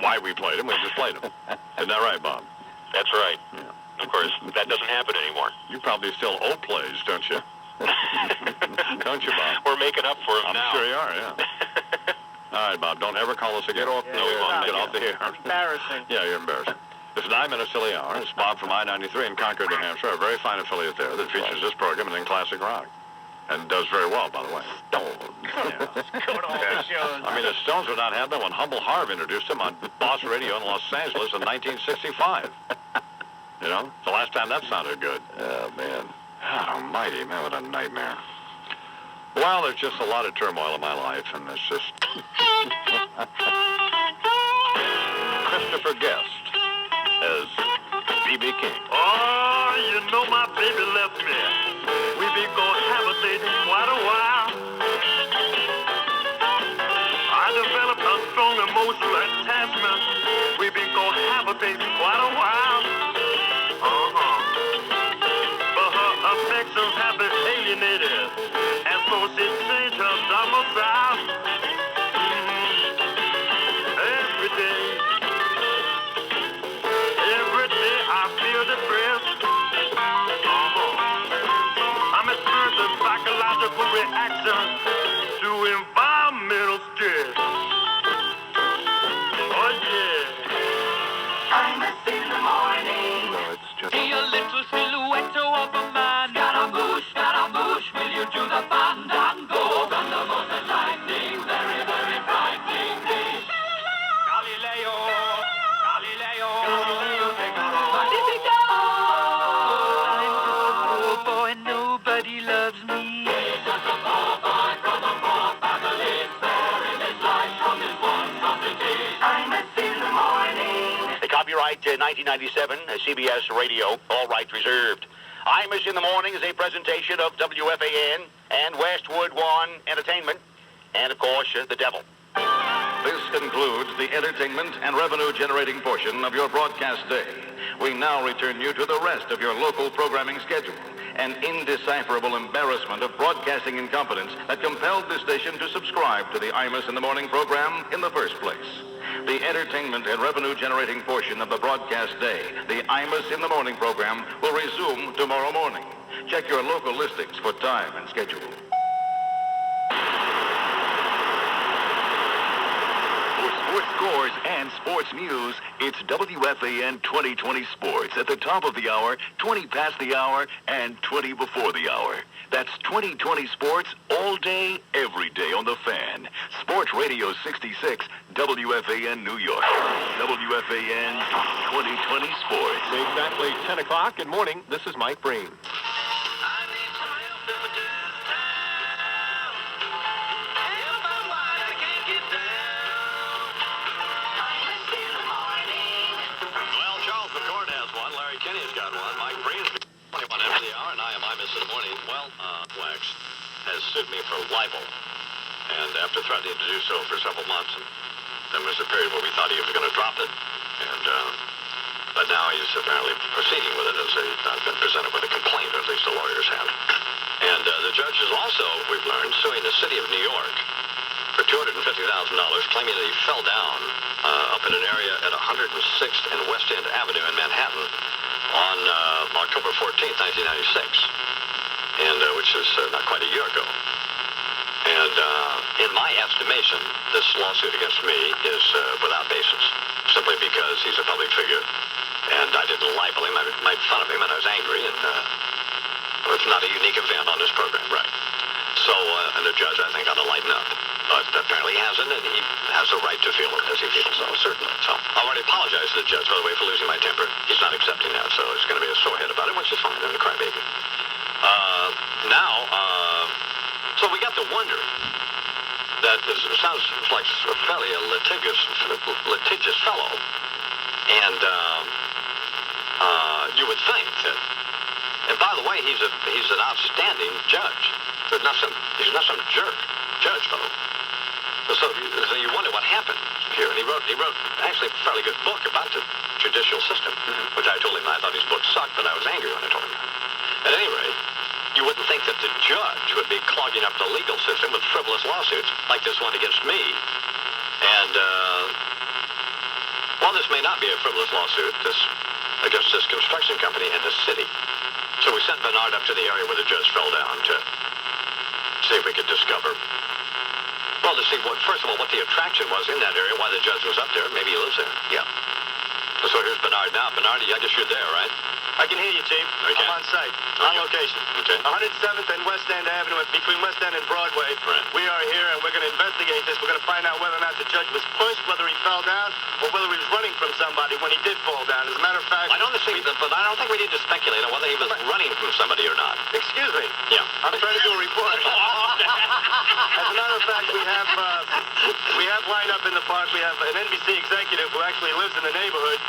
Why we played them, we just played them. Isn't that right, Bob? That's right. Yeah. Of course, that doesn't happen anymore. You probably still owe plays, don't you? Don't you, Bob? We're making up for them I'm now. sure you are, yeah. All right, Bob, don't ever call us again. Yeah, No, we won't. Get off the air. Embarrassing. Yeah, you're embarrassing. It's 9 minutes till the hour. It's Bob from I-93 in Concord, New Hampshire, a very fine affiliate there that features this program and then classic rock. And does very well, by the way. Stones. Yeah. Go to all the shows. I mean, the Stones would not have them when Humble Harvey introduced them on Boss Radio in Los Angeles in 1965. You know, it's the last time that sounded good. Oh, man. God almighty, man, what a nightmare. Well, there's just a lot of turmoil in my life, and it's just... Christopher Guest as B.B. King. Oh, you know my baby left me. We been gonna have a date quite a while. I developed a strong emotional attachment. We been gonna have a date quite a while. But her affections have been alienated, and so she changed her domicile. Every day I feel depressed. I'm experiencing psychological reaction to environmental stress. Oh yeah. Imus in the morning. No, it's just... See a little silhouette of a man. Scaramouche, will you do the fandango? Thunderbolt and lightning, very, very frightening me. Galileo, take a roll. Magnifico! I'm a poor boy, nobody loves me. 1997, CBS Radio, all rights reserved. Imus in the Morning is a presentation of WFAN and Westwood One Entertainment, and of course, the devil. This concludes the entertainment and revenue-generating portion of your broadcast day. We now return you to the rest of your local programming schedule, an indecipherable embarrassment of broadcasting incompetence that compelled this station to subscribe to the Imus in the Morning program in the first place. The entertainment and revenue-generating portion of the broadcast day, the Imus in the Morning program, will resume tomorrow morning. Check your local listings for time and schedule. Sports scores and sports news, it's WFAN 2020 Sports at the top of the hour, 20 past the hour, and 20 before the hour. That's 2020 Sports all day, every day on the Fan. Sports Radio 66, WFAN New York. WFAN 2020 Sports. Exactly 10 o'clock. Good morning. This is Mike Breen. In the morning, Wax has sued me for libel, and after threatening to do so for several months, and there was a period where we thought he was going to drop it, and but now he's apparently proceeding with it as he's not been presented with a complaint, or at least the lawyers have. And the judge is also, we've learned, suing the city of New York for $250,000, claiming that he fell down up in an area at 106th and West End Avenue in Manhattan on October 14th, 1996. And which is not quite a year ago. And in my estimation, this lawsuit against me is without basis, simply because he's a public figure, and I didn't libel him. I made fun of him, and I was angry, and it's not a unique event on this program. Right. So, and the judge, I think, ought to lighten up. But apparently he hasn't, and he has a right to feel it as he feels so, certainly. So, I already apologized to the judge, by the way, for losing my temper. He's not accepting that, so it's going to be a sore head about it, which is fine. I'm a crybaby. So we got to wonder that this sounds like a fairly litigious fellow, and you would think that, and by the way, he's an outstanding judge. He's not some jerk judge fellow. So you wonder what happened here, and he wrote actually a fairly good book about the judicial system, which I told him I thought his book sucked, but I was angry when I told him that. At any rate, you wouldn't think that the judge would be clogging up the legal system with frivolous lawsuits like this one against me. And, while this may not be a frivolous lawsuit, against this construction company and the city. So we sent Bernard up to the area where the judge fell down to see if we could discover, well, to see first of all, what the attraction was in that area, why the judge was up there. Maybe he lives there. Yeah. So here's Bernard now. Bernard, I guess you're there, right? I can hear you, Chief. Okay. I'm on site, on location. Okay. 107th and West End Avenue, between West End and Broadway. Right. We are here, and we're going to investigate this. We're going to find out whether or not the judge was pushed, whether he fell down, or whether he was running from somebody when he did fall down. As a matter of fact... I don't think we need to speculate on whether he was running from somebody or not. Excuse me. Yeah. I'm trying to do a report. As a matter of fact, we have lined up in the park. We have an NBC executive who actually lives in the neighborhood,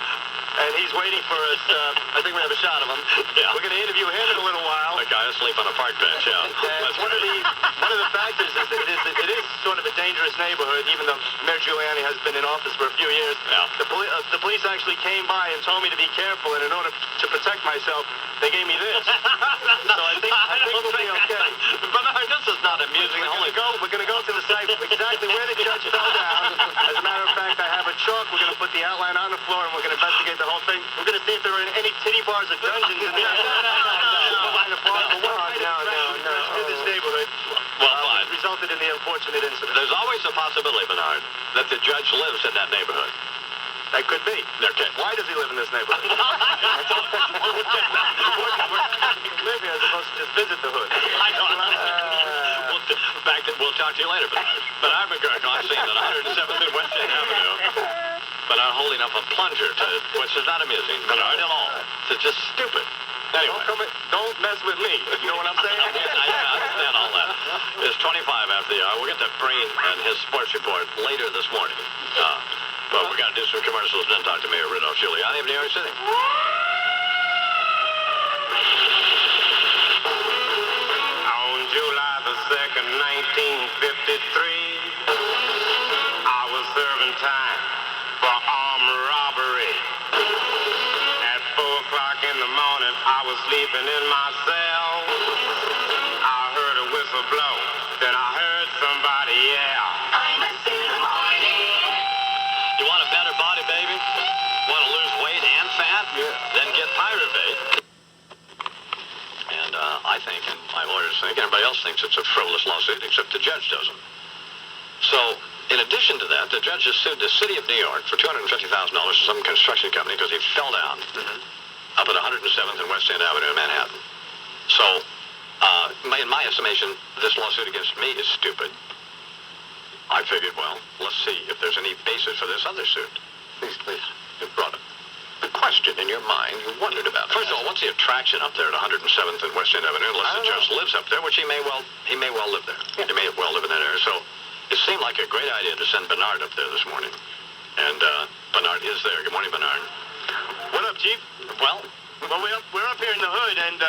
and he's waiting for us. I think we have a shot of him. Yeah. We're going to interview him in a little while. A guy asleep on a park bench, yeah. One of the factors is that it is sort of a dangerous neighborhood, even though Mayor Giuliani has been in office for a few years. Yeah. The police actually came by and told me to be careful, and in order to protect myself, they gave me this. So I think we'll be okay. But this is not amusing. We're going to go to the site exactly where the judge fell down. As a matter of fact, I have a chalk. We're going to put the outline on the floor, and we're going to investigate the whole thing. We're going to see if there are any titty bars or dungeons in there. No. In this neighborhood. Well, fine. Resulted in the unfortunate incident. There's always a possibility, Bernard, that the judge lives in that neighborhood. That could be. Okay. Why does he live in this neighborhood? Live here as opposed to just visit the hood. I don't know. We'll talk to you later, Bernard McGurk on scene at 107th and West End Avenue. Bernard holding up a plunger which is not amusing, Bernard, at all. It's just stupid. Anyway. Don't mess with me. You know what I'm saying? I understand all that. It's 25 after the hour. We'll get to Breen and his sports report later this morning. Well, we got to do some commercials and then talk to Mayor Rudolph Giuliani of New York City. On July the 2nd, 1953, I was serving time for armed robbery. At 4 o'clock in the morning, I was sleeping in my cell. I heard a whistle blow, then I heard somebody yell. You want a better body, baby? Want to lose weight and fat? Yeah. Then get Pyruvate. And I think, and my lawyers think, and everybody else thinks it's a frivolous lawsuit, except the judge doesn't. So, in addition to that, the judge has sued the city of New York for $250,000 for some construction company because he fell down up at 107th and West End Avenue in Manhattan. So, in my estimation, this lawsuit against me is stupid. I figured, well, let's see if there's any basis for this other suit. Please. You brought the question in your mind. You wondered about it. First of all, what's the attraction up there at 107th and West End Avenue? Unless the judge lives up there, which he may well live there. Yeah. He may well live in that area. So it seemed like a great idea to send Bernard up there this morning. And Bernard is there. Good morning, Bernard. What up, Chief? Well, we're up here in the hood, and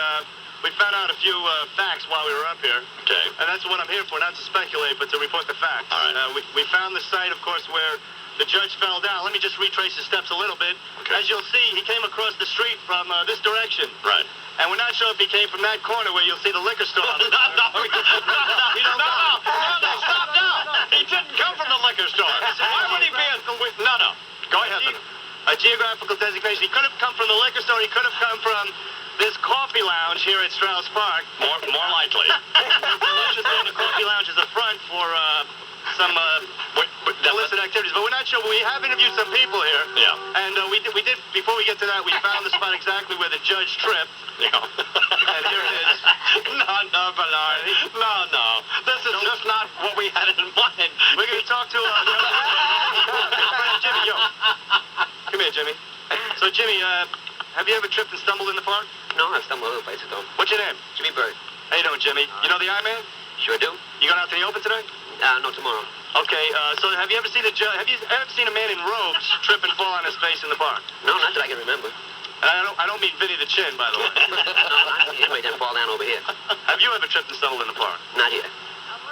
we found out a few facts while we were up here. Okay. And that's what I'm here for, not to speculate, but to report the facts. All right. We found the site, of course, where the judge fell down. Let me just retrace his steps a little bit. Okay. As you'll see, he came across the street from this direction. Right. And we're not sure if he came from that corner where you'll see the liquor store. No, stop now. He didn't come from the liquor store. Why would he be in the... No. Go ahead. A geographical designation. He could have come from the liquor store. He could have come from this coffee lounge here at Strauss Park. More likely. Let's just say the coffee lounge is a front for some illicit activities, but we're not sure. We have interviewed some people here. Yeah. And we did. Before we get to that, we found the spot exactly where the judge tripped. Yeah. And here it is. No, Bernard. No. This is just not what we had in mind. We're going to talk to Jimmy. Yo, come here, Jimmy. So, Jimmy, have you ever tripped and stumbled in the park? No, I've stumbled other places, though. What's your name? Jimmy Bird. How you doing, Jimmy? You know the I-Man? Sure do. You going out to the open today? No, tomorrow. Okay, so have you ever seen have you ever seen a man in robes trip and fall on his face in the park? No, not that I can remember. And I don't mean Vinny the Chin, by the way. No, anybody didn't fall down over here. Have you ever tripped and stumbled in the park? Not here.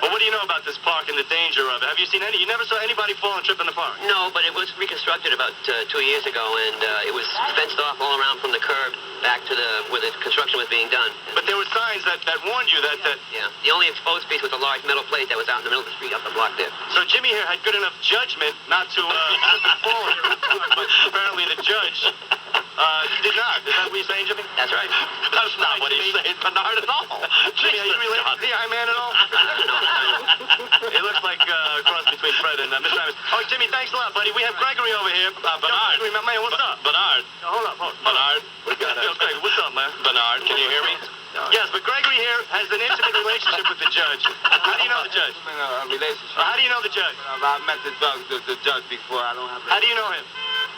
Well, what do you know about this park and the danger of it? Have you seen you never saw anybody fall and trip in the park? No, but it was reconstructed about 2 years ago, and it was fenced off all around from the curb back to where the construction was being done. But there were signs that warned you that... Yeah. The only exposed piece was a large metal plate that was out in the middle of the street up the block there. So Jimmy here had good enough judgment not to fall here, but apparently the judge did not. Is that what you're saying, Jimmy? That's right. That's not what he's saying, Bernard, at all. Jimmy, are you related to the I-Man at all? No. It looks like a cross between Fred and Mr. Imus. Oh, Jimmy, thanks a lot, buddy. We have Gregory over here. Bernard. Man, what's up? Bernard. Hold up. Bernard. We got Greg, what's up, man? Bernard, can you hear me? Yes, but Gregory here has an intimate relationship with the judge. How do you know the judge? A relationship. How do you know the judge? I met the judge before. I don't have... How do you know him?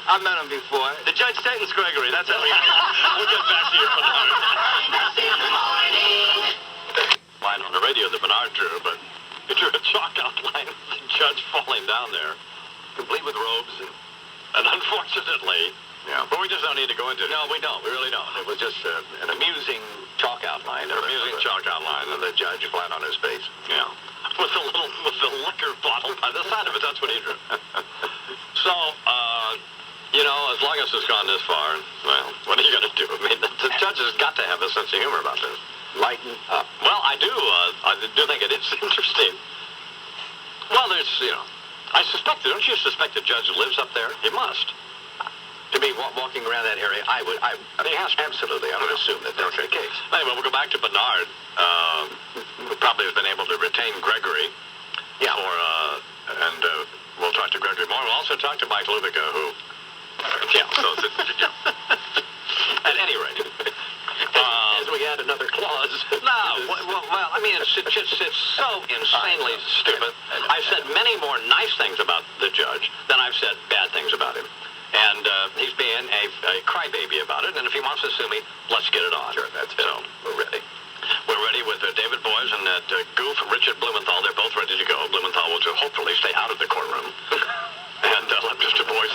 I met him before. The judge sentenced Gregory. That's how we know. We'll get back to you, Bernard. Line on the radio that Bernard drew, but he drew a chalk outline of the judge falling down there, complete with robes, and unfortunately... Yeah. But we just don't need to go into it. No, we don't. We really don't. It was just an amusing chalk outline. An amusing chalk outline of the judge flat on his face. Yeah. With the liquor bottle by the side of it. That's what he drew. So, as long as it's gone this far, well, what are you going to do? I mean, the judge has got to have a sense of humor about this. Lighten up. Well, I do. I do think it is interesting. Well, there's, I suspect, don't you suspect the judge lives up there? He must. To be walking around that area, I mean, absolutely, I would assume that that's the case. Anyway, we'll go back to Bernard, who probably has been able to retain Gregory. Yeah. And we'll talk to Gregory more. We'll also talk to Mike Lubica, who, at any rate. As we add another clause. No, well, I mean, it's so insanely stupid. I've said many more nice things about the judge than I've said bad things about him. And he's being a crybaby about it. And if he wants to sue me, let's get it on. Sure, that's so. We're ready. We're ready with David Boies and that goof Richard Blumenthal. They're both ready to go. Blumenthal will hopefully stay out of the courtroom. And let Mr. Boies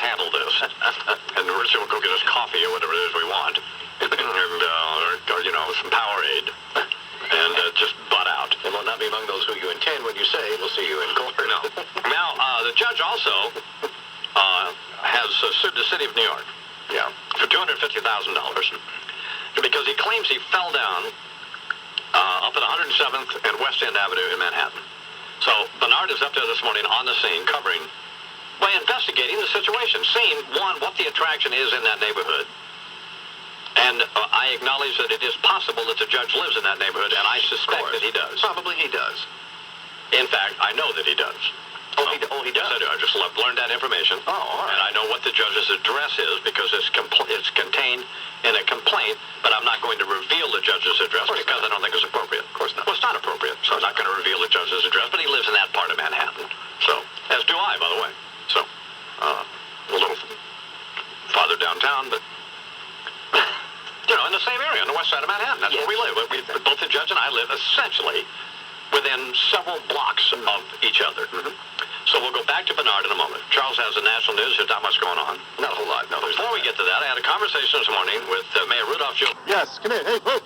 with some Powerade and just butt out. It will not be among those who you intend when you say we'll see you in court. No. Now, the judge also has sued the city of New York. Yeah. For $250,000 because he claims he fell down up at 107th and West End Avenue in Manhattan. So Bernard is up there this morning on the scene covering, by investigating the situation, seeing, one, what the attraction is in that neighborhood. And I acknowledge that it is possible that the judge lives in that neighborhood, and I suspect that he does. Probably he does. In fact, I know that he does. Oh, he does? Yes, I do. I just learned that information. Oh, all right. And I know what the judge's address is because it's contained in a complaint, but I'm not going to reveal the judge's address because I don't think it's appropriate. Of course not. Well, it's not appropriate, so I'm not going to reveal the judge's address, but he lives in that part of Manhattan. So, as do I, by the way. So, a little farther downtown, but, you know, in the same area, on the west side of Manhattan. That's where we live. Both the judge and I live essentially within several blocks of each other. So we'll go back to Bernard in a moment. Charles has the national news. There's not much going on. Not a whole lot. No, before we get to that, I had a conversation this morning with Mayor Rudolph Jr. Yes, come in. Hey, whoop.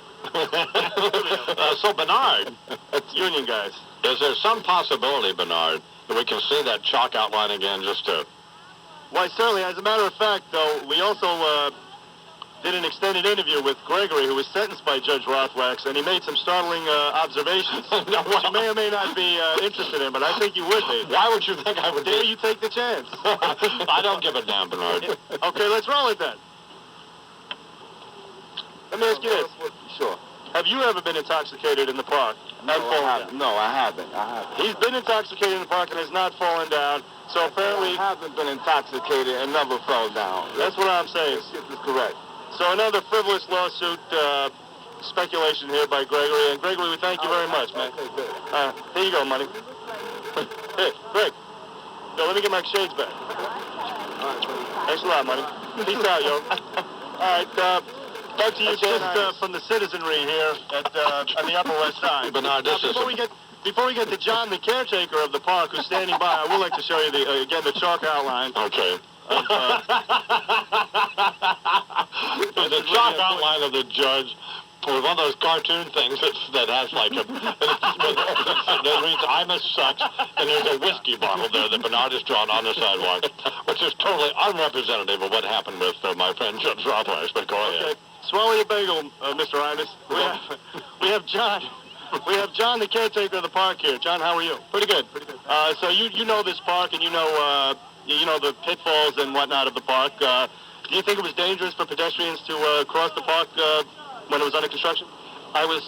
So, Bernard, it's union guys. Is there some possibility, Bernard, that we can see that chalk outline again just to... Why, certainly. As a matter of fact, though, we also did an extended interview with Gregory, who was sentenced by Judge Rothwax, and he made some startling observations, which you may or may not be interested in, but I think you would be. Why would you think I would? Dare you take the chance? I don't give a damn, Bernard. Okay, let's roll it then. Let me ask you this. Sure. Have you ever been intoxicated in the park? No, I haven't. He's been intoxicated in the park and has not fallen down. So apparently... I haven't been intoxicated and never fell down. That's what I'm saying. This is correct. So another frivolous lawsuit, speculation here by Gregory. And Gregory, we thank you very much, man. Here you go, money. Hey, Greg. Yo, let me get my shades back. Thanks a lot, money. Peace out, yo. All right, back to you just from the citizenry here at the Upper West Side. Bernard, before we get to John, the caretaker of the park, who's standing by, I would like to show you again the chalk outline. Okay. The chalk outline of the judge with one of those cartoon things that has like a that reads "Imus sucks," and there's a whiskey bottle there that Bernard has drawn on the sidewalk, which is totally unrepresentative of what happened with my friend Judge Rothwax. But go ahead. Swallow your bagel, Mr. Imus. We have John. We have John, the caretaker of the park here. John, how are you? Pretty good. So you know this park, and you know the pitfalls and whatnot of the park. Do you think it was dangerous for pedestrians to cross the park when it was under construction? I was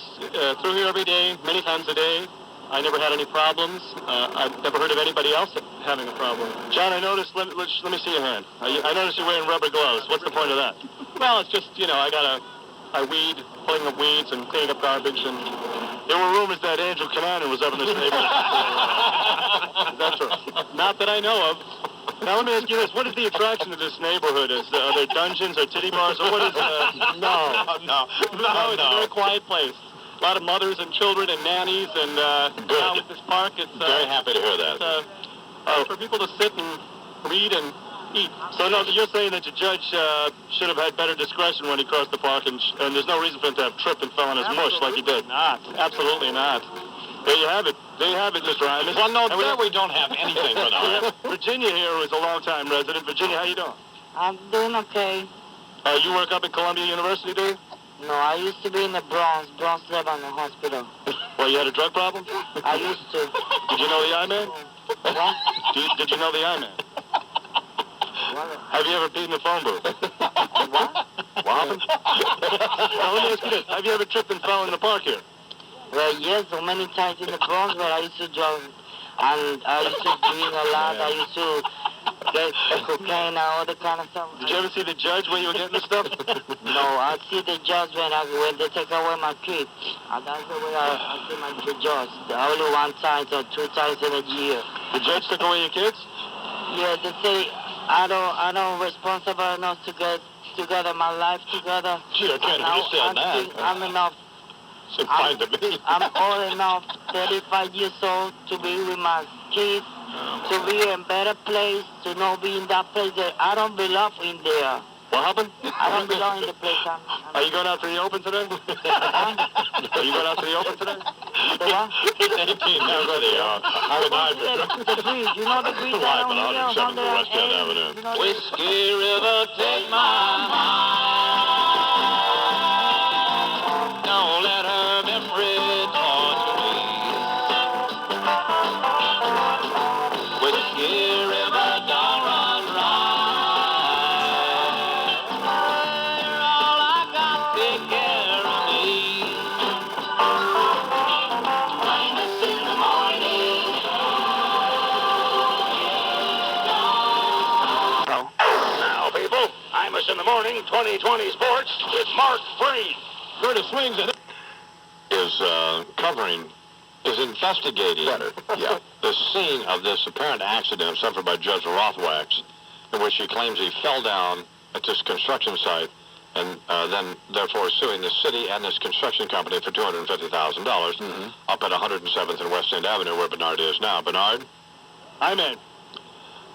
through here every day, many times a day. I never had any problems. I've never heard of anybody else having a problem. John, I noticed, let me see your hand. I noticed you're wearing rubber gloves. What's the point of that? Well, it's just, I weed, pulling up weeds and cleaning up garbage, and there were rumors that Andrew Cunanan was up in this neighborhood. Is that true? Not that I know of. Now, let me ask you this. What is the attraction of this neighborhood? Are there dungeons or titty bars? Or what is No, it's a very quiet place. A lot of mothers and children and nannies, and now with this park, it's... very happy to hear that. For people to sit and read and eat. So, no, you're saying that the judge should have had better discretion when he crossed the park, and there's no reason for him to have tripped and fell on his mush like he did. Not. Absolutely not. There you have it. There you have it, Mr. Imus. Well, no, we don't have anything for that. Virginia here is a long-time resident. Virginia, how you doing? I'm doing okay. You work up at Columbia University, do you? No, I used to be in the Bronx Lebanon Hospital. Well, you had a drug problem? I used to. Did you know the I-Man? What? Did you know the I-Man? What? Have you ever peed in the phone booth? What? What happened? Now, let me ask you this. Have you ever tripped and fell in the park here? Well, yes, so many times in the Bronx where I used to drive, and I used to drink a lot. I used to get cocaine and all that kind of stuff. Did you ever see the judge when you were getting this stuff? No, I see the judge when they take away my kids. And that's the way I see my judge. Only one time or two times in a year. The judge took away your kids? Yeah, they say I don't responsible enough to get together my life together. Gee, I can't understand that. I'm enough. I'm old enough, 35 years old, to be with my kids, to be in a better place, to not be in that place that I don't belong in there. What happened? I won't be going to play some. Are you going out to the Open today? Are you going out to the Open today? The what? He's 18 now for the The breeze. You know the breeze Live down on here, 107 West End Avenue. You know Whiskey River, take my mind. Don't let her memory torture me. Whiskey River, don't run right. All I got, take care of me. Imus in the morning. Now, people, Imus in the morning, 2020 sports with Mark Breen. Curtis swings it. Is investigating the scene of this apparent accident suffered by Judge Rothwax, in which he claims he fell down at this construction site and then therefore suing the city and this construction company for $250,000 up at 107th and West End Avenue where Bernard is now. Bernard? I'm in.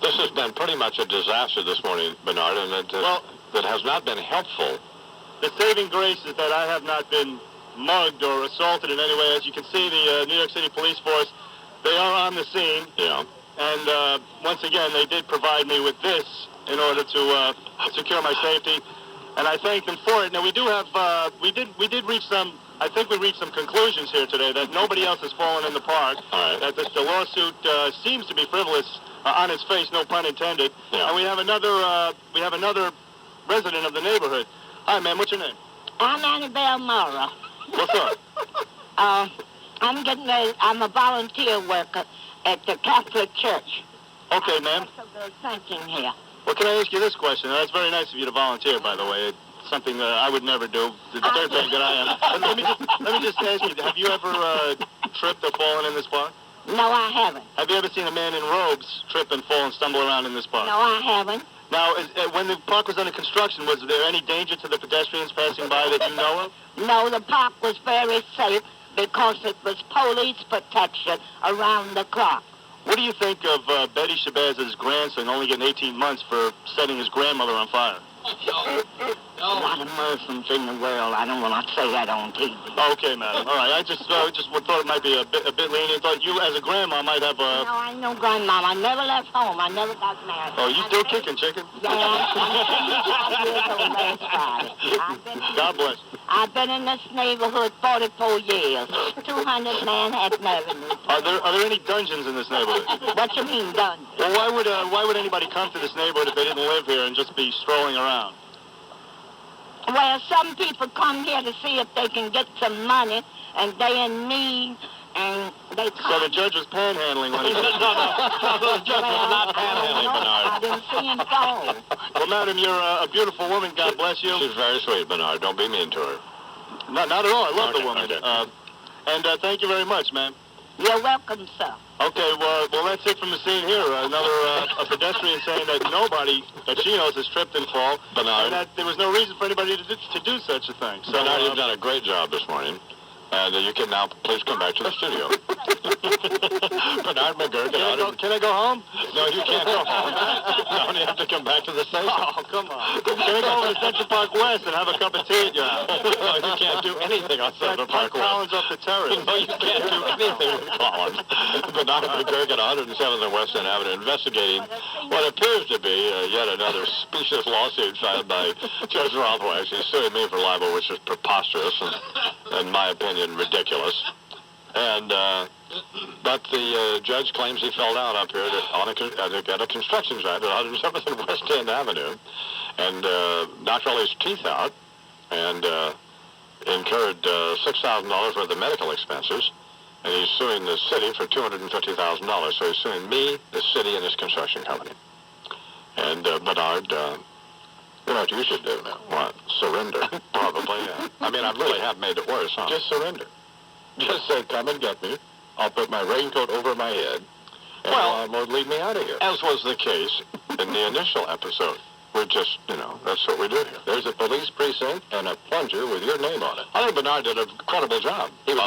This has been pretty much a disaster this morning, Bernard, and that has not been helpful. The saving grace is that I have not been mugged or assaulted in any way. As you can see, the New York City Police Force, they are on the scene. Yeah. And once again, they did provide me with this in order to secure my safety, and I thank them for it. Now we do have, we did reach some. I think we reached some conclusions here today that nobody else has fallen in the park. All right. That the lawsuit seems to be frivolous on its face, no pun intended. Yeah. And we have another resident of the neighborhood. Hi, ma'am. What's your name? I'm Annabelle Mara. What's up? I'm getting ready. I'm a volunteer worker at the Catholic Church. Okay, ma'am. There's something here. Well, can I ask you this question? That's very nice of you to volunteer, by the way. It's something that I would never do. The third thing that I am. Let me just ask you, have you ever tripped or fallen in this park? No, I haven't. Have you ever seen a man in robes trip and fall and stumble around in this park? No, I haven't. Now, when the park was under construction, was there any danger to the pedestrians passing by that you know of? No, the park was very safe because it was police protection around the clock. What do you think of Betty Shabazz's grandson only getting 18 months for setting his grandmother on fire? A lot of Muslims in the world. I don't want to say that on TV. Okay, madam. All right. I just thought it might be a bit lenient. Thought you, as a grandma, might have a... No, I know grandma. I never left home. I never got married. Oh, you still kicking, chicken? Yeah, I'm 75 years old last Friday. God bless. I've been in this neighborhood 44 years. 200 Manhattan Avenue. Are there any dungeons in this neighborhood? What you mean, dungeons? Well, why would anybody come to this neighborhood if they didn't live here and just be strolling around? Well, some people come here to see if they can get some money, and they in need, and they come. So the judge was panhandling when he... No, the judge was not panhandling, Bernard. I didn't see him go. Well, madam, you're a beautiful woman. God bless you. She's very sweet, Bernard. Don't be mean to her. Not at all. I love the woman. Okay. And thank you very much, ma'am. You're welcome, sir. Okay, well, that's it from the scene here. Another a pedestrian saying that nobody that she knows has tripped and fall, Bernard. and that there was no reason for anybody to do such a thing. So, Bernard, you've done a great job this morning, and you can now please come back to the studio. Bernard McGurk. Can I go home? No, you can't go home. No, you have to come back to the station. Oh, come on. Can I go over to Central Park West and have a cup of tea at your house? No, you can't do anything on Central Park West. Collins off the terrace. No, you can't do anything with Collins. Bernard McGurk at 107th and West End Avenue investigating what appears to be yet another specious lawsuit filed by Judge Rothwax. He's suing me for libel, which is preposterous and, in my opinion, ridiculous. And but the judge claims he fell down up here at a construction site at 107th and West End Avenue and knocked all his teeth out and incurred $6,000 worth of medical expenses. And he's suing the city for $250,000. So he's suing me, the city, and his construction company. And Bernard, you know what you should do now? What? Surrender. Probably, yeah. I mean, I really have made it worse, huh? Just surrender. Just say, come and get me. I'll put my raincoat over my head, and will lead me out of here. As was the case in the initial episode. We're just, that's what we do here. There's a police precinct and a plunger with your name on it. I think Bernard did a credible job. He was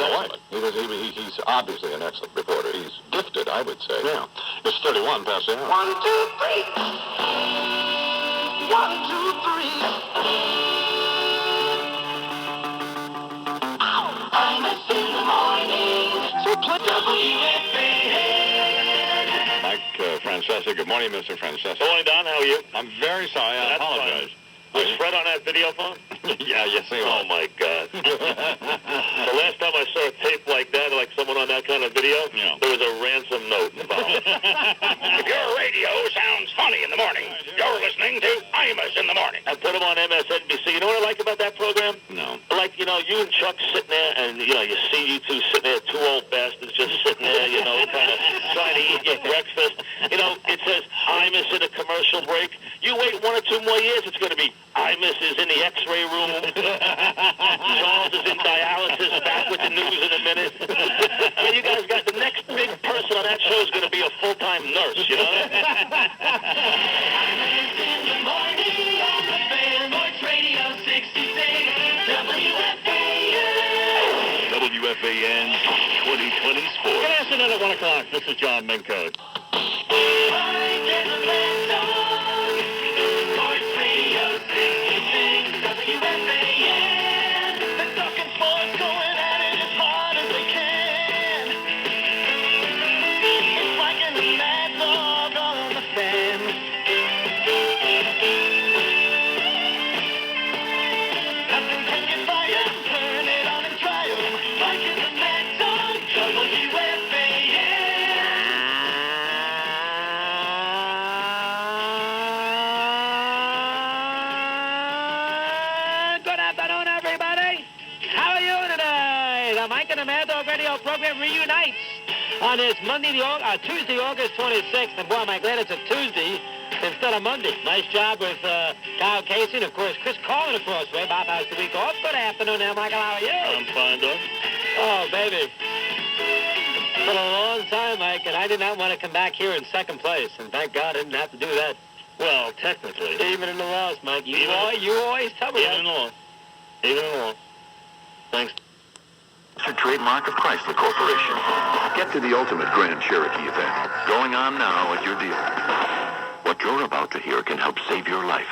excellent. He's obviously an excellent reporter. He's gifted, I would say. Yeah. It's 31 past the hour. 1, 2, 3. 1, 2, 3. Imus in the morning. WFAN. Mike Francesa. Good morning, Mr. Francesa. Good morning, Don. How are you? I'm very sorry. I apologize. Was Fred on that video phone? Yeah, yes, he was. Oh, my God. The last time I saw a tape like that, like someone on that kind of video, there was a ransom note involved. If your radio sounds funny in the morning, you're listening to Imus in the morning. I put him on MSNBC. You know what I like about that program? No. Like, you and Chuck sitting there, and, you see you two sitting there, two old bastards just sitting there, kind of trying to eat your breakfast. It says Imus in a commercial break. You wait 1 or 2 more years, it's going to be Imus is in the X-ray room. Charles is in dialysis. Back with the news in a minute. You guys got the next big person on that show is going to be a full-time nurse, Imus in the morning on the Fan, Voice Radio 66, WFAN. WFAN 2020 Sports. Good afternoon at 1 o'clock. This is John Mincoat. Program reunites on this Tuesday, August 26th. And boy, am I glad it's a Tuesday instead of Monday. Nice job with Kyle Casey and, of course, Chris Collin across the way. Bob has the week off. Good afternoon, now, Michael. How are you? I'm fine, Doug. Oh, baby. It's been a long time, Mike, and I did not want to come back here in second place. And thank God I didn't have to do that. Well, technically. Even in the loss, Mike. You always tell me that. Even in the loss. Even in the loss. Thanks. It's a trademark of Chrysler Corporation. Get to the ultimate Grand Cherokee event. Going on now at your dealer. What you're about to hear can help save your life.